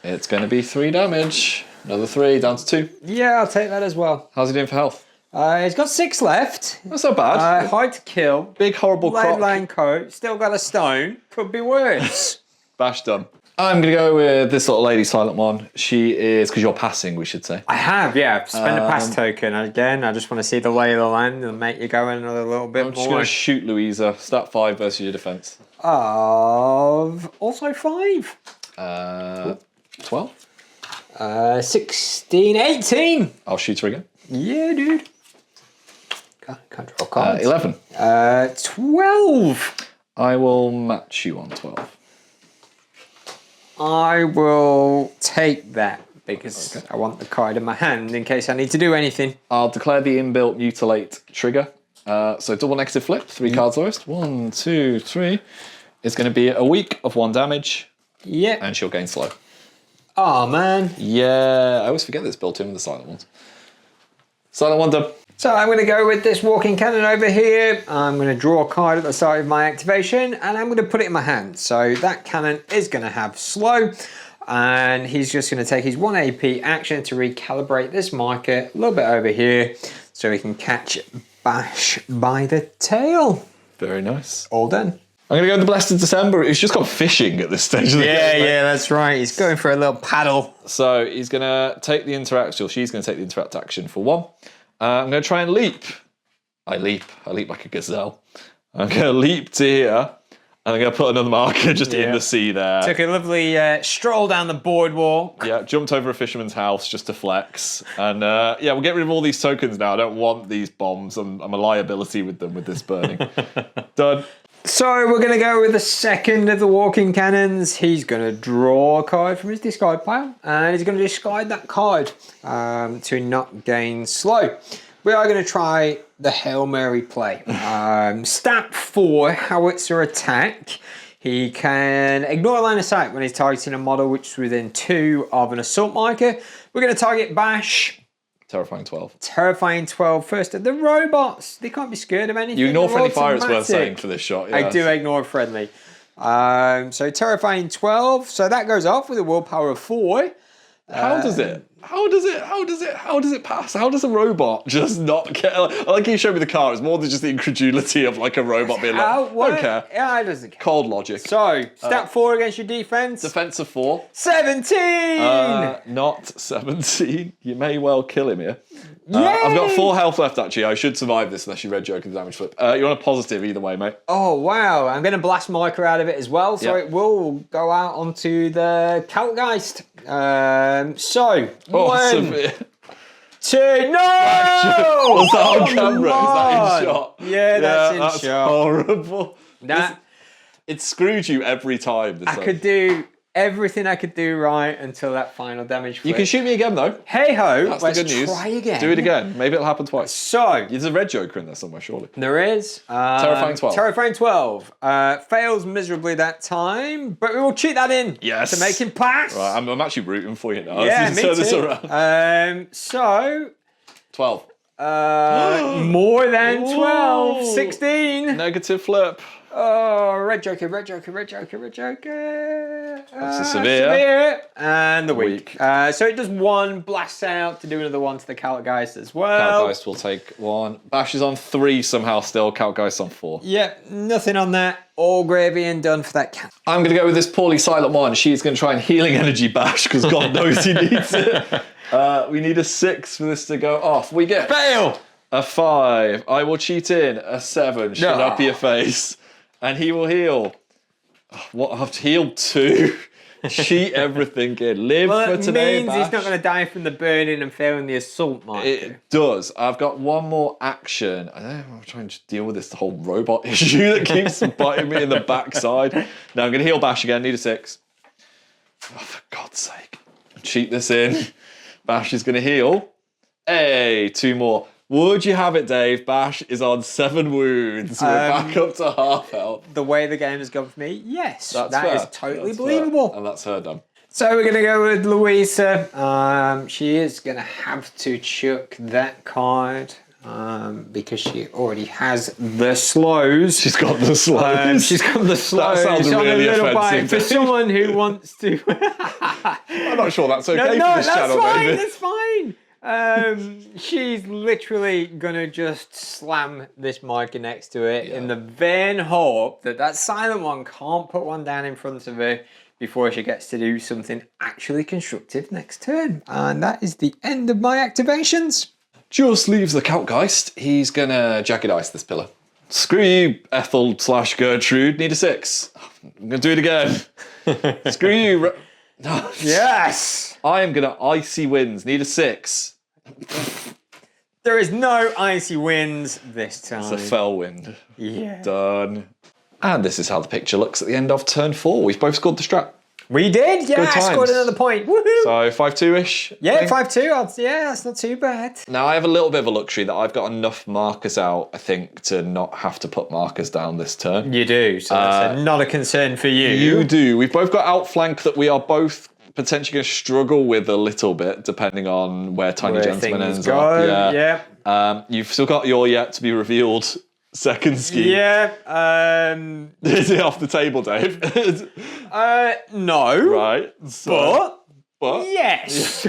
It's going to be 3 damage. Another 3, down to 2. Yeah, I'll take that as well. How's he doing for health? He's got 6 left. That's not bad. Hard to kill. Big horrible Lead croc. line coat. Still got a stone. Could be worse. Bash done. I'm going to go with this little lady, Silent One. She is, because you're passing, we should say. I have, yeah. Spend a pass token. Again, I just want to see the lay of the land and make you go in another little bit I'm just going more. to shoot Louisa. Stat 5 versus your defense. Of also 5. 12. 16, 18. I'll shoot her again. Yeah, dude. Can't draw cards. 11. 12. I will match you on 12. I will take that because I want the card in my hand in case I need to do anything. I'll declare the inbuilt mutilate trigger. So double negative flip, 3 cards lowest. 1, 2, 3. It's going to be a week of 1 damage. Yep. And she'll gain slow. Oh, man. Yeah, I always forget this built in with the silent ones. Silent one done. So I'm going to go with this walking cannon over here. I'm going to draw a card at the start of my activation and I'm going to put it in my hand. So that cannon is going to have slow and he's just going to take his 1 AP action to recalibrate this marker a little bit over here so he can catch Bash by the tail. Very nice. All done. I'm going to go with the Blessed December. He's just gone fishing at this stage of the game. Yeah, that's right. He's going for a little paddle. So he's going to take the interact, or she's going to take the interact action for 1. I'm going to try and leap. I leap like a gazelle. I'm going to leap to here, and I'm going to put another marker just in the sea there. Took a lovely stroll down the boardwalk. Yeah, jumped over a fisherman's house just to flex. And yeah, we'll get rid of all these tokens now. I don't want these bombs. I'm a liability with them with this burning. Done. So we're going to go with the second of the walking cannons. He's going to draw a card from his discard pile and he's going to discard that card to not gain slow. We are going to try the Hail Mary play. Stat 4, howitzer attack. He can ignore line of sight when he's targeting a model which is within 2 of an assault marker. We're going to target Bash. Terrifying 12. Terrifying 12 first. The robots, they can't be scared of anything. You ignore They're friendly fire, it's worth automatic. saying, for this shot. Yeah. I do ignore friendly. So terrifying 12. So that goes off with a willpower of 4. How does it? How does it pass? How does a robot just not get? Like you showed me the car. It's more than just the incredulity of like a robot being like, don't care. Yeah, it doesn't care. Cold logic. So, stat 4 against your defense. Defense of 4. 17! Not 17. You may well kill him here. Yay! I've got 4 health left, actually. I should survive this unless you red joke and damage flip. You're on a positive either way, mate. Oh, wow. I'm going to blast Micah out of it as well, so it will go out onto the Kaltgeist. So, 1, 2, no! Was that on camera? Is that in shot? Yeah, that's in shot. Horrible. It screwed you every time. I could do everything I could do right until that final damage flip. You can shoot me again, though. Hey ho, That's let's the good news. try again. Do it again. Maybe it'll happen twice. So, There's a red joker in there somewhere, surely. there is. Terrifying 12. Terrifying 12. Fails miserably that time, but we will cheat that in. Yes. To make him pass. Right, I'm actually rooting for you now. Yeah, Let's me turn this too. around. So, 12. more than 12. 16. Negative flip. Oh, red joker, red joker, red joker, red joker. That's a severe. Severe. And the weak. Weak. So it does 1, blasts out to do another 1 to the Kaltgeist as well. Kaltgeist will take 1. Bash is on 3 somehow still. Kaltgeist on 4. Yep, nothing on that. All gravy and done for that cat. I'm going to go with this poorly silent one. She's going to try and healing energy bash because God knows he needs it. We need a 6 for this to go off. We get Fail! a 5. I will cheat in a 7. Shut up your face. And he will heal. What? I've healed 2. Cheat everything in. Live for today. It means he's not going to die from the burning and failing the assault, Mike. It does. I've got one more action. I don't know. I'm trying to deal with this whole robot issue that keeps biting me in the backside. Now I'm going to heal Bash again. Need a 6. Oh, for God's sake. Cheat this in. Bash is going to heal. Hey, 2 more. Would you have it, Dave? Bash is on 7 wounds. We're back up to half health. The way the game has gone for me, yes. That's that fair. is totally That's believable. fair. And that's her done. So we're going to go with Louisa. She is going to have to chuck that card because she already has the slows. She's got the slows. She's got the slows. That sounds really offensive. Bite. For someone who wants to... I'm not sure that's okay no, for this that's channel, fine, David. that's fine. She's literally gonna just slam this Micah next to it in the vain hope that that silent one can't put one down in front of her before she gets to do something actually constructive next turn. And that is the end of my activations. Just leaves the Kaltgeist. He's gonna jagged ice this pillar. Screw you, Ethel / Gertrude. Need a 6. I'm gonna do it again. Screw you. Yes! I am gonna icy winds. Need a 6. There is no icy winds this time. It's a fell wind. Yeah. Done. And this is how the picture looks at the end of turn 4. We've both scored the strat. We did, yeah, Good I times. scored another point. Woohoo! So 5-2-ish. Yeah, 5-2. Yeah, that's not too bad. Now I have a little bit of a luxury that I've got enough markers out, I think, to not have to put markers down this turn. You do, so that's not a concern for you. You do. We've both got outflank that we are both potentially going to struggle with a little bit, depending on where Tiny Gentleman ends up. Yeah. You've still got your yet to be revealed second scheme. Yeah. Is it off the table, Dave? No. Right. So, But yes.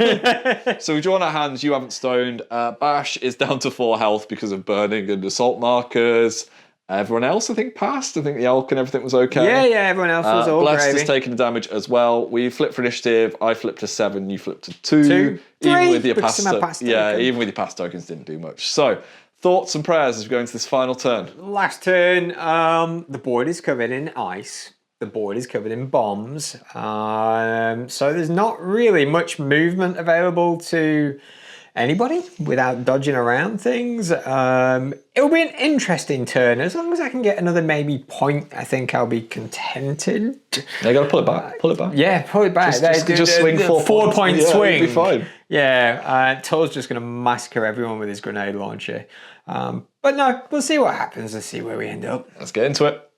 so we draw on our hands. You haven't stoned. Bash is down to 4 health because of burning and assault markers. Everyone else, I think, passed. I think the elk and everything was okay. Yeah, everyone else was all Blessed gravy. has taken damage as well. We flipped for initiative. I flipped to 7. You flipped to 2. 2, 3, even with your because of my pass yeah, token. even with your pass tokens, didn't do much. So, thoughts and prayers as we go into this final turn. Last turn, the board is covered in ice. The board is covered in bombs. So there's not really much movement available to anybody without dodging around things. It'll be an interesting turn. As long as I can get another maybe point, I think I'll be contented. They got to pull it back. Pull it back. Yeah, pull it back. Just swing 4 point points. swing. It'll be fine. Yeah, Tull's just going to massacre everyone with his grenade launcher. But no, we'll see what happens. Let's see where we end up. Let's get into it.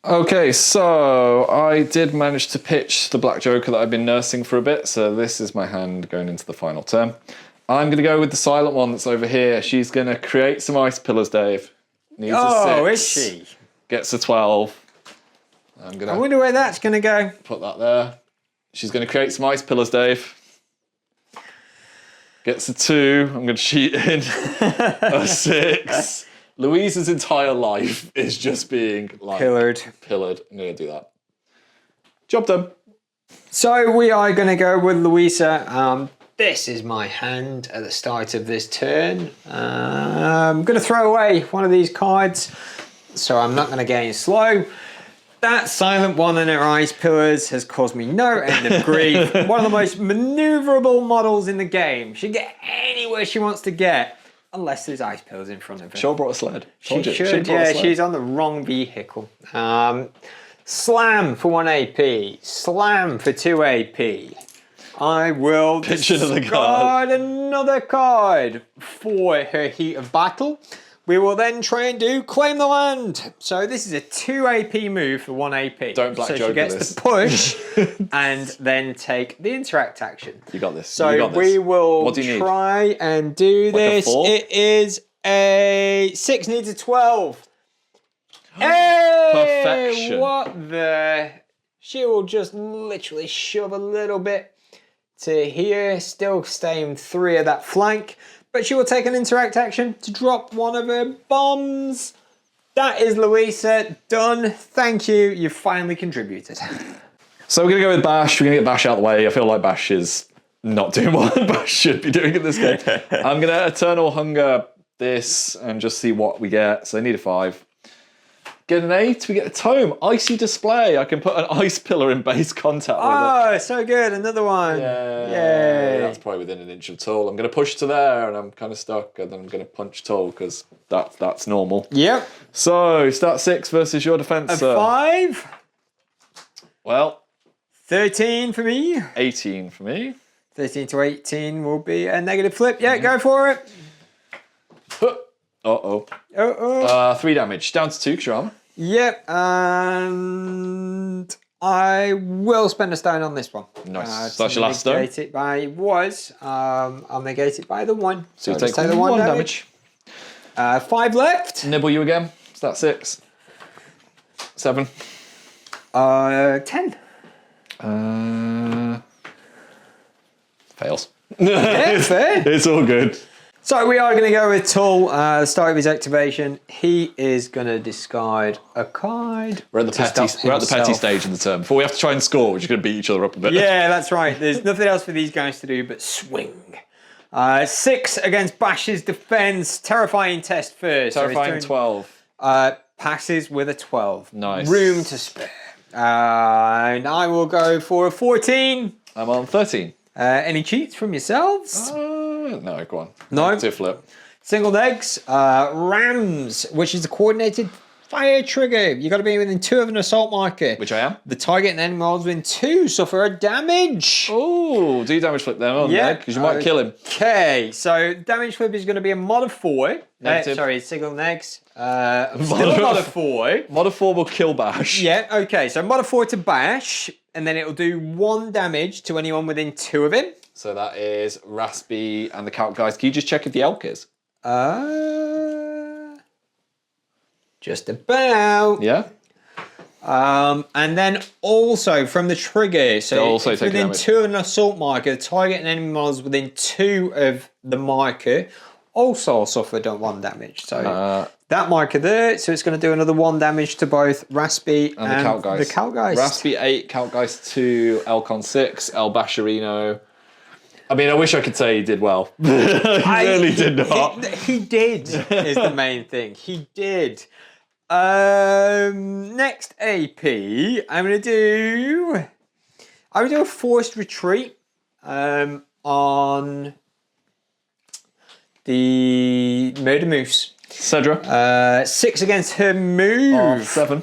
Okay, so I did manage to pitch the Black Joker that I've been nursing for a bit. So this is my hand going into the final turn. I'm going to go with the silent one that's over here. She's going to create some ice pillars, Dave. Needs a 6. Is she? Gets a 12. I'm I going to wonder where that's going to go. put that there. She's going to create some ice pillars, Dave. Gets a 2. I'm going to cheat in. A 6. Louise's entire life is just being like Pillared. I'm going to do that. Job done. So we are going to go with Louisa. This is my hand at the start of this turn. I'm going to throw away one of these cards, so I'm not going to gain slow. That silent one in her ice pillars has caused me no end of grief. One of the most maneuverable models in the game. She can get anywhere she wants to get, unless there's ice pillars in front of her. Should have brought a sled. She should, yeah, she's on the wrong vehicle. Slam for 1 AP. Slam for 2 AP. I will discard another card for her Heat of Battle. We will then try and do Claim the Land. So this is a 2 AP move for 1 AP. Don't black so joke she gets this. to push and then take the interact action. You got this. So you got this. we will what do you try and do this. A 4? It is a 6 needs a 12. Hey! Perfection. What the? She will just literally shove a little bit to here, still staying 3 of that flank, but she will take an interact action to drop one of her bombs. That is Louisa. Done. Thank you. You've finally contributed. So we're going to go with Bash. We're going to get Bash out of the way. I feel like Bash is not doing what Bash should be doing in this game. I'm going to Eternal Hunger this and just see what we get. So I need a 5. Get an 8, we get a tome. Icy Display. I can put an ice pillar in base contact with it. Oh, so good. Another one. Yay. That's probably within an inch of Tull. I'm going to push to there and I'm kind of stuck, and then I'm going to punch Tull because that's normal. Yep. So, start 6 versus your defense. A 5. Well, 13 for me. 18 for me. 13 to 18 will be a negative flip. Yeah, go for it. Uh-oh. 3 damage. Down to 2 because you're armor. Yep, and I will spend a stone on this one. Nice. That's your last stone? Negate it by I'll negate it by the 1. So you I'll just take the 1 damage. 5 left. Nibble you again. So that's 6. 7. 10. Fails. Yeah, fair. It's all good. So we are going to go with Tull. The start of his activation, he is going to discard a card. We're at the petty stage in the turn. Before we have to try and score, we're just going to beat each other up a bit. Yeah, that's right. There's nothing else for these guys to do but swing. 6 against Bash's defense. Terrifying test first. Terrifying 12. Passes with a 12. Nice. Room to spare. And I will go for a 14. I'm on 13. Any cheats from yourselves? No, go on. No. Negative flip. Single legs. Rams, which is a coordinated fire trigger. You got to be within 2 of an assault marker. Which I am. The target and enemy models within 2 suffer a damage. Oh, do damage flip then on there, because you might kill him. Okay, so damage flip is going to be a mod of 4. Sorry, single legs. Still a mod of 4. Mod of 4 will kill Bash. Yeah, okay, so mod of 4 to Bash, and then it will do 1 damage to anyone within 2 of him. So that is Raspy and the Calc guys. Can you just check if the elk is? Just about. Yeah. And then also from the trigger, so also take within damage. 2 of an assault marker, the target and enemy models within 2 of the marker also suffer 1 damage. So that marker there, so it's going to do another 1 damage to both Raspy and the Calc guys. Raspy 8, Calc guys 2, elk on 6, El Basharino. I mean, I wish I could say he did well. I really did not. He did, is the main thing. He did. Next AP, I'm going to do a forced retreat on the Murder Moose. Cedra. 6 against her move. 7.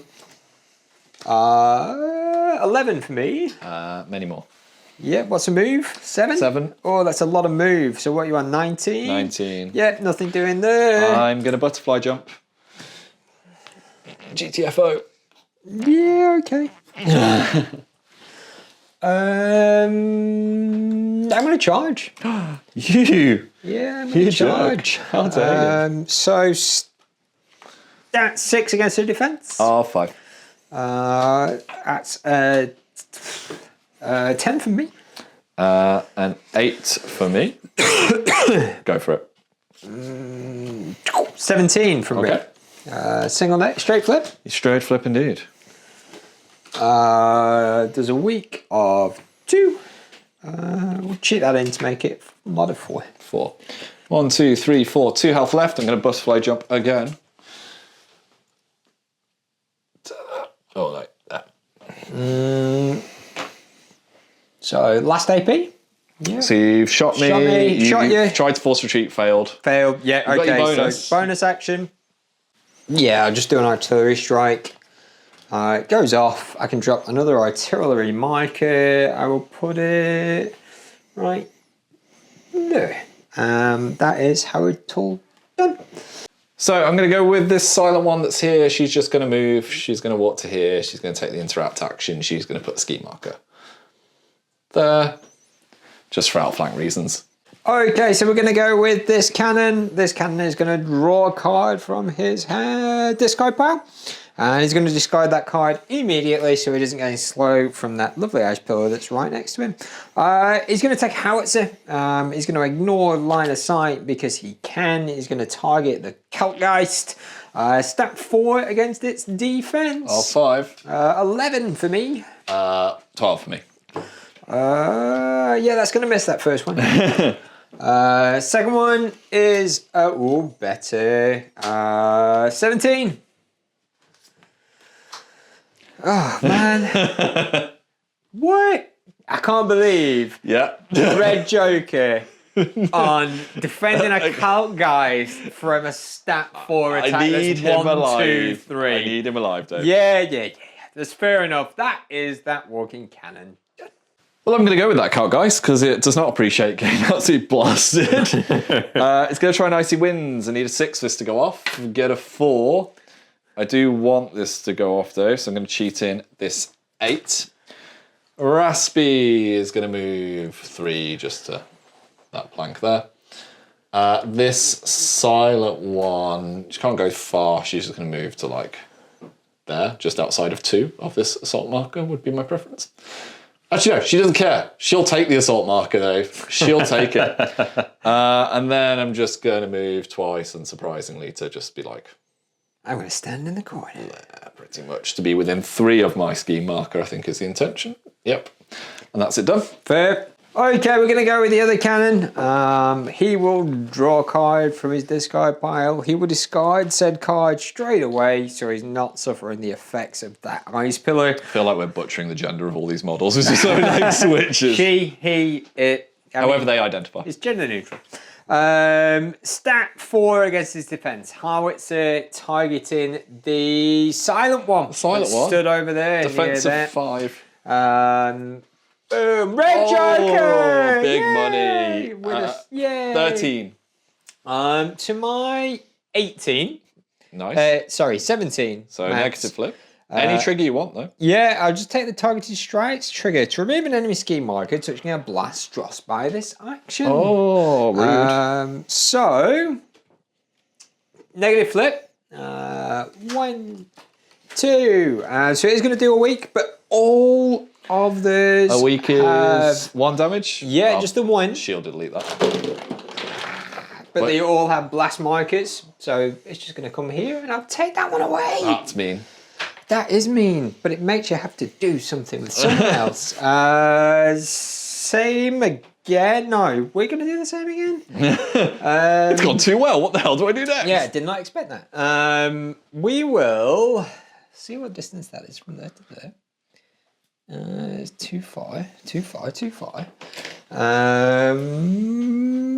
11 for me. Many more. Yeah, what's a move? 7? 7. Oh, that's a lot of move. So what are you on, 19? 19. Yeah, nothing doing there. I'm going to butterfly jump. GTFO. Yeah, okay. I'm going to charge. You? Yeah, I'm going to charge. I'll take it. So that's 6 against her defense. 5. That's 10 for me. An 8 for me. Go for it. 17 from me. Single net, straight flip. Straight flip indeed. There's a week of 2. We'll cheat that in to make it a lot of 4. 4. 1, 2, 3, 4. 2 health left. I'm going to bust fly jump again. Oh, like that. So last AP. Yeah. So you've shot me. Shot you. Tried to force retreat, failed. Failed. Yeah. You've got your Okay. bonus. So bonus action. Yeah, I'll just do an artillery strike. It goes off. I can drop another artillery marker. I will put it right there. That is Harold Tull done. So I'm going to go with this silent one that's here. She's just going to move. She's going to walk to here. She's going to take the interact action. She's going to put a ski marker there, just for outflank reasons. Okay, so we're going to go with this cannon. This cannon is going to draw a card from his discard pile. And he's going to discard that card immediately so he doesn't get any slow from that lovely ice pillar that's right next to him. He's going to take howitzer. He's going to ignore line of sight because he can. He's going to target the Keltgeist. Stat 4 against its defense. Oh, 5. 11 for me. 12 for me. Yeah, that's going to miss that first one. Second one is better. 17. Oh man. What? I can't believe Red Joker on defending a Keltgeist from a stat 4 attack. I need him 1, alive. 2, 3. I need him alive, Dave. Yeah. That's fair enough. That is that walking cannon. Well, I'm going to go with that Keltgeist because it does not appreciate getting absolutely blasted. It's going to try an Icy Winds. I need a 6 for this to go off. Get a 4. I do want this to go off though, so I'm going to cheat in this 8. Raspy is going to move 3 just to that plank there. This silent one, she can't go far. She's just going to move to like there, just outside of 2 of this assault marker would be my preference. Actually, no, she doesn't care. She'll take the assault marker, though. She'll take it. And then I'm just going to move twice, unsurprisingly, to just be like... I'm going to stand in the corner. Yeah, pretty much. To be within 3 of my scheme marker, I think, is the intention. Yep. And that's it done. Fair. Okay, we're going to go with the other cannon. He will draw a card from his discard pile. He will discard said card straight away, so he's not suffering the effects of that ice pillar. I feel like we're butchering the gender of all these models. There's just so many switches. She, he, it. However they identify. It's gender neutral. Stat 4 against his defense. Howitzer targeting the silent one. Silent one? Stood over there. Defense of 5. Boom! Red Joker! Big Yay! money. Yay! 13. To my 18. Nice. Sorry, 17. So Max. negative flip. Any trigger you want, though. Yeah, I'll just take the targeted strikes trigger to remove an enemy scheme marker, touching a blast Dross by this action. Oh, rude. So, negative flip. 1, 2. So it is going to do a week, but all of the A week is 1 damage? Yeah, just the 1. Shield delete that. But they all have blast markers, so it's just going to come here and I'll take that one away. That's mean. That is mean, but it makes you have to do something with someone else. Same again. No, we're going to do the same again. It's gone too well. What the hell do I do next? Yeah, did not expect that. We will see what distance that is from there to there. It's too far.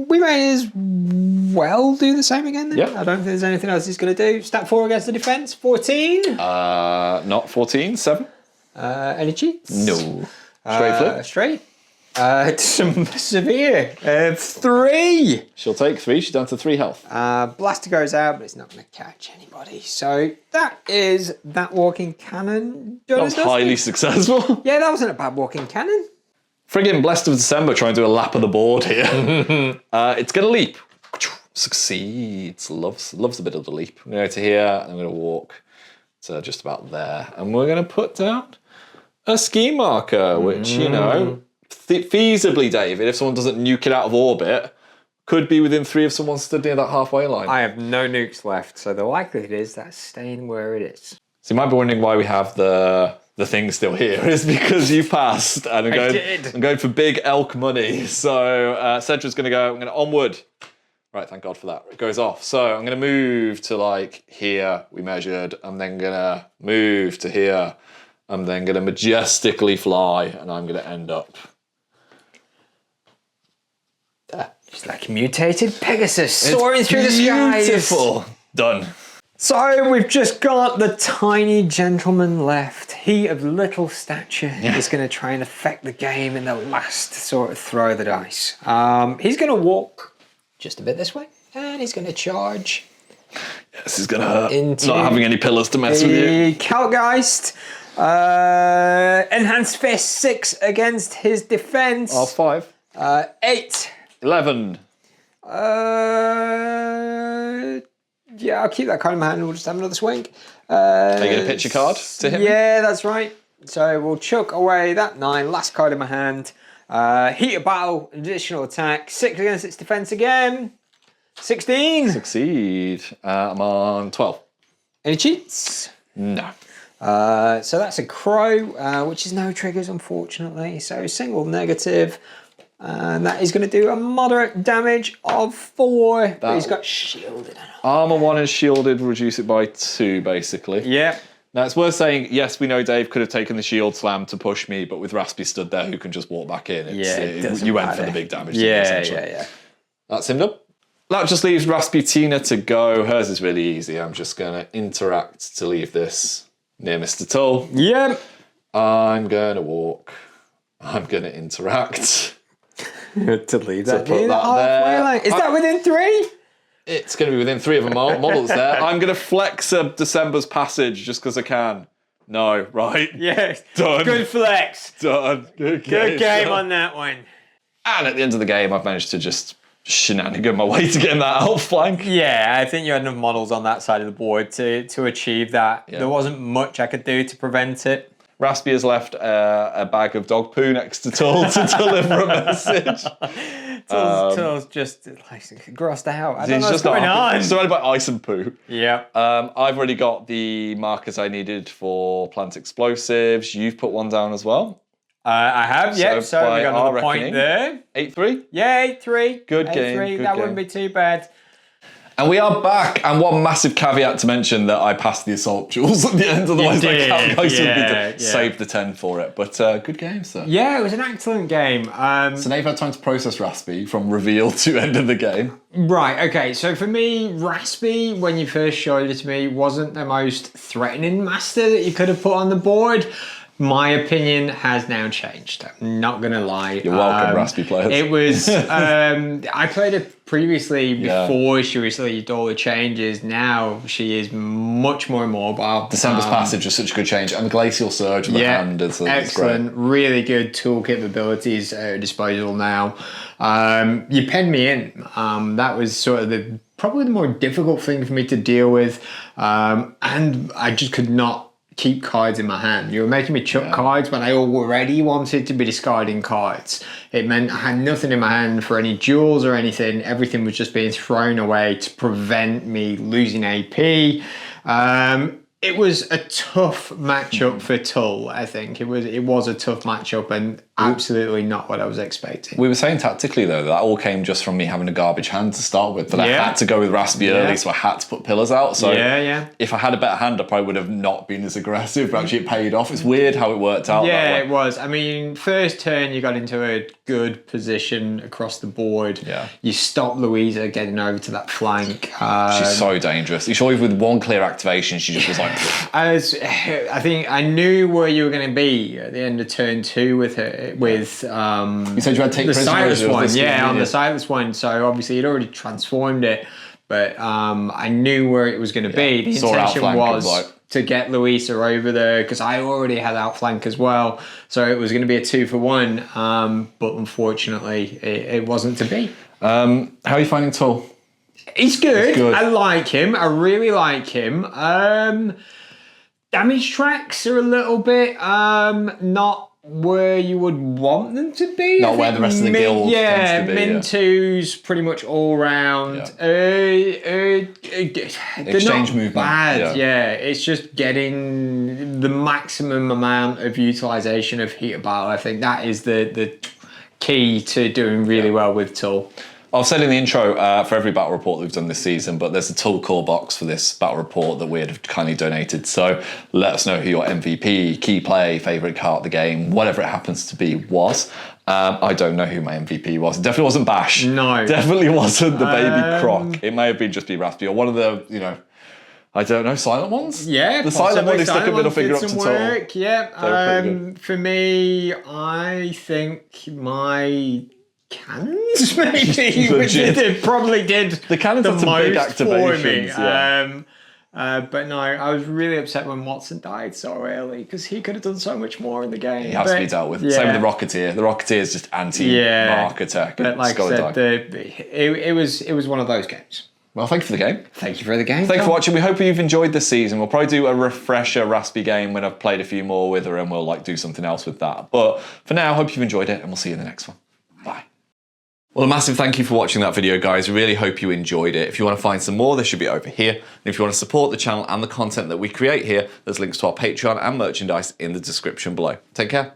We may as well do the same again then. Yep. I don't think there's anything else he's going to do. Stat 4 against the defense. 14. Not 14, 7. Any cheats? No. Straight flip. Straight. Some severe. 3. She'll take 3. She's down to 3 health. Blaster goes out, but it's not going to catch anybody. So that is that walking cannon. That was highly successful. Yeah, that wasn't a bad walking cannon. Friggin' Blessed of December trying to do a lap of the board here. It's going to leap. Succeeds. Loves a bit of the leap. I'm going to go to here, and I'm going to walk to just about there. And we're going to put down a ski marker, which, you know, feasibly, David, if someone doesn't nuke it out of orbit, could be within 3 if someone stood near that halfway line. I have no nukes left, so the likelihood is that's staying where it is. So you might be wondering why we have the thing still here. Is because you passed, and I'm going for big elk money. So Cedra's going to go. I'm going to onward. Right, thank God for that. It goes off. So I'm going to move to like here. We measured. I'm then going to move to here. I'm then going to majestically fly, and I'm going to end up there. It's like a mutated Pegasus soaring through the skies. Beautiful. Done. So we've just got the tiny gentleman left. He of little stature is going to try and affect the game in the last sort of throw of the dice. He's going to walk just a bit this way, and he's going to charge. Yes, he's going to hurt. Not having any pillars to mess with you. Kaltgeist. Enhanced Fist 6 against his defense. 5. 8. 11. Yeah, I'll keep that card in my hand and we'll just have another swing. Are you going to pitch a card to him? Yeah, that's right. So we'll chuck away that 9, last card in my hand. Heat of Battle, additional attack, 6 against its defense again. 16. Succeed. I'm on 12. Any cheats? No. So that's a crow, which is no triggers, unfortunately. So single negative. And that is going to do a moderate damage of 4. But he's got shielded. Armor 1 and shielded, reduce it by 2, basically. Yeah. Now, it's worth saying, yes, we know Dave could have taken the shield slam to push me, but with Raspy stood there who can just walk back in. You went for the big damage. Yeah. That's him done. That just leaves Rasputina to go. Hers is really easy. I'm just going to interact to leave this near Mr. Tull. Yep. I'm going to walk. I'm going to interact. to leave that put that there. Line. Is that within 3? It's going to be within 3 of the models there. I'm going to flex a December's Passage just because I can. No, right? Yes. Done. Good flex. Done. Good game on that one. And at the end of the game, I've managed to just shenanigan my way to getting that outflank. Yeah, I think you had enough models on that side of the board to achieve that. Yeah. There wasn't much I could do to prevent it. Raspy has left a bag of dog poo next to Tull to deliver a message. Tull's just like grossed out. I don't know what's going on. Surrounded by ice and poo. Yeah. I've already got the markers I needed for plant explosives. You've put one down as well. I have, yeah. So we got another point there. 8-3? Yeah, 8-3. Good game. That wouldn't be too bad. And we are back. And one massive caveat to mention that I passed the assault duels at the end. Otherwise, I saved the 10 for it. But good game, sir. Yeah, it was an excellent game. So now you've had time to process Raspy from reveal to end of the game. Right, okay. So for me, Raspy, when you first showed it to me, wasn't the most threatening master that you could have put on the board. My opinion has now changed. I'm not going to lie. You're welcome, Raspy players. It was... I played it previously before she received all the changes. Now she is much more mobile. December's Passage was such a good change. And the Glacial Surge of the hand is excellent. Great. Really good tool capabilities at her disposal now. You penned me in. That was sort of probably the more difficult thing for me to deal with. And I just could not keep cards in my hand. You were making me chuck cards when I already wanted to be discarding cards. It meant I had nothing in my hand for any duels or anything. Everything was just being thrown away to prevent me losing AP. It was a tough matchup for Tull, I think. It was a tough matchup and absolutely not what I was expecting. We were saying tactically, though, that all came just from me having a garbage hand to start with. That I had to go with Raspy early, so I had to put pillars out. So if I had a better hand, I probably would have not been as aggressive, but actually it paid off. It's weird how it worked out that way. It was. I mean, first turn, you got into a good position across the board. Yeah. You stopped Louisa getting over to that flank. She's so dangerous. You saw with one clear activation, she just was like... I think I knew where you were going to be at the end of turn 2 with her. You said you had to take the sightless one, on the sightless one. So obviously you'd already transformed it, but I knew where it was going to be. The intention was to get Louisa over there because I already had outflank as well, so it was going to be a 2-for-1. But unfortunately, it wasn't to be. How are you finding Tull? He's good. I like him. I really like him. Damage tracks are a little bit not where you would want them to be. Not where the rest of the guild tends to be. Min 2's pretty much all round. Exchange movement. Bad, it's just getting the maximum amount of utilization of heated battle. I think that is the key to doing really well with Tull. I've said in the intro for every battle report that we've done this season, but there's a Tull core box for this battle report that Weird have kindly donated. So let us know who your MVP, key play, favourite card of the game, whatever it happens to be was. I don't know who my MVP was. It definitely wasn't Bash. No. Definitely wasn't the baby Croc. It may have been just be Raspy or one of the, I don't know, silent ones? Yeah, the silent one who stuck a middle finger up to Tull. Yeah. For me, I think my cannons maybe it probably did the cannons the have some big activations for me. But no, I was really upset when Watson died so early because he could have done so much more in the game. He has to be dealt with. Same with the Rocketeer. The Rocketeer is just anti-mark attack. But like I said, it was one of those games. Well, thank you for the game. Thank you for the game. Thanks for watching. We hope you've enjoyed this season. We'll probably do a refresher Raspy game when I've played a few more with her, and we'll do something else with that. But for now, I hope you've enjoyed it, and we'll see you in the next one. Bye. Well, a massive thank you for watching that video, guys. I really hope you enjoyed it. If you want to find some more, they should be over here. And if you want to support the channel and the content that we create here, there's links to our Patreon and merchandise in the description below. Take care.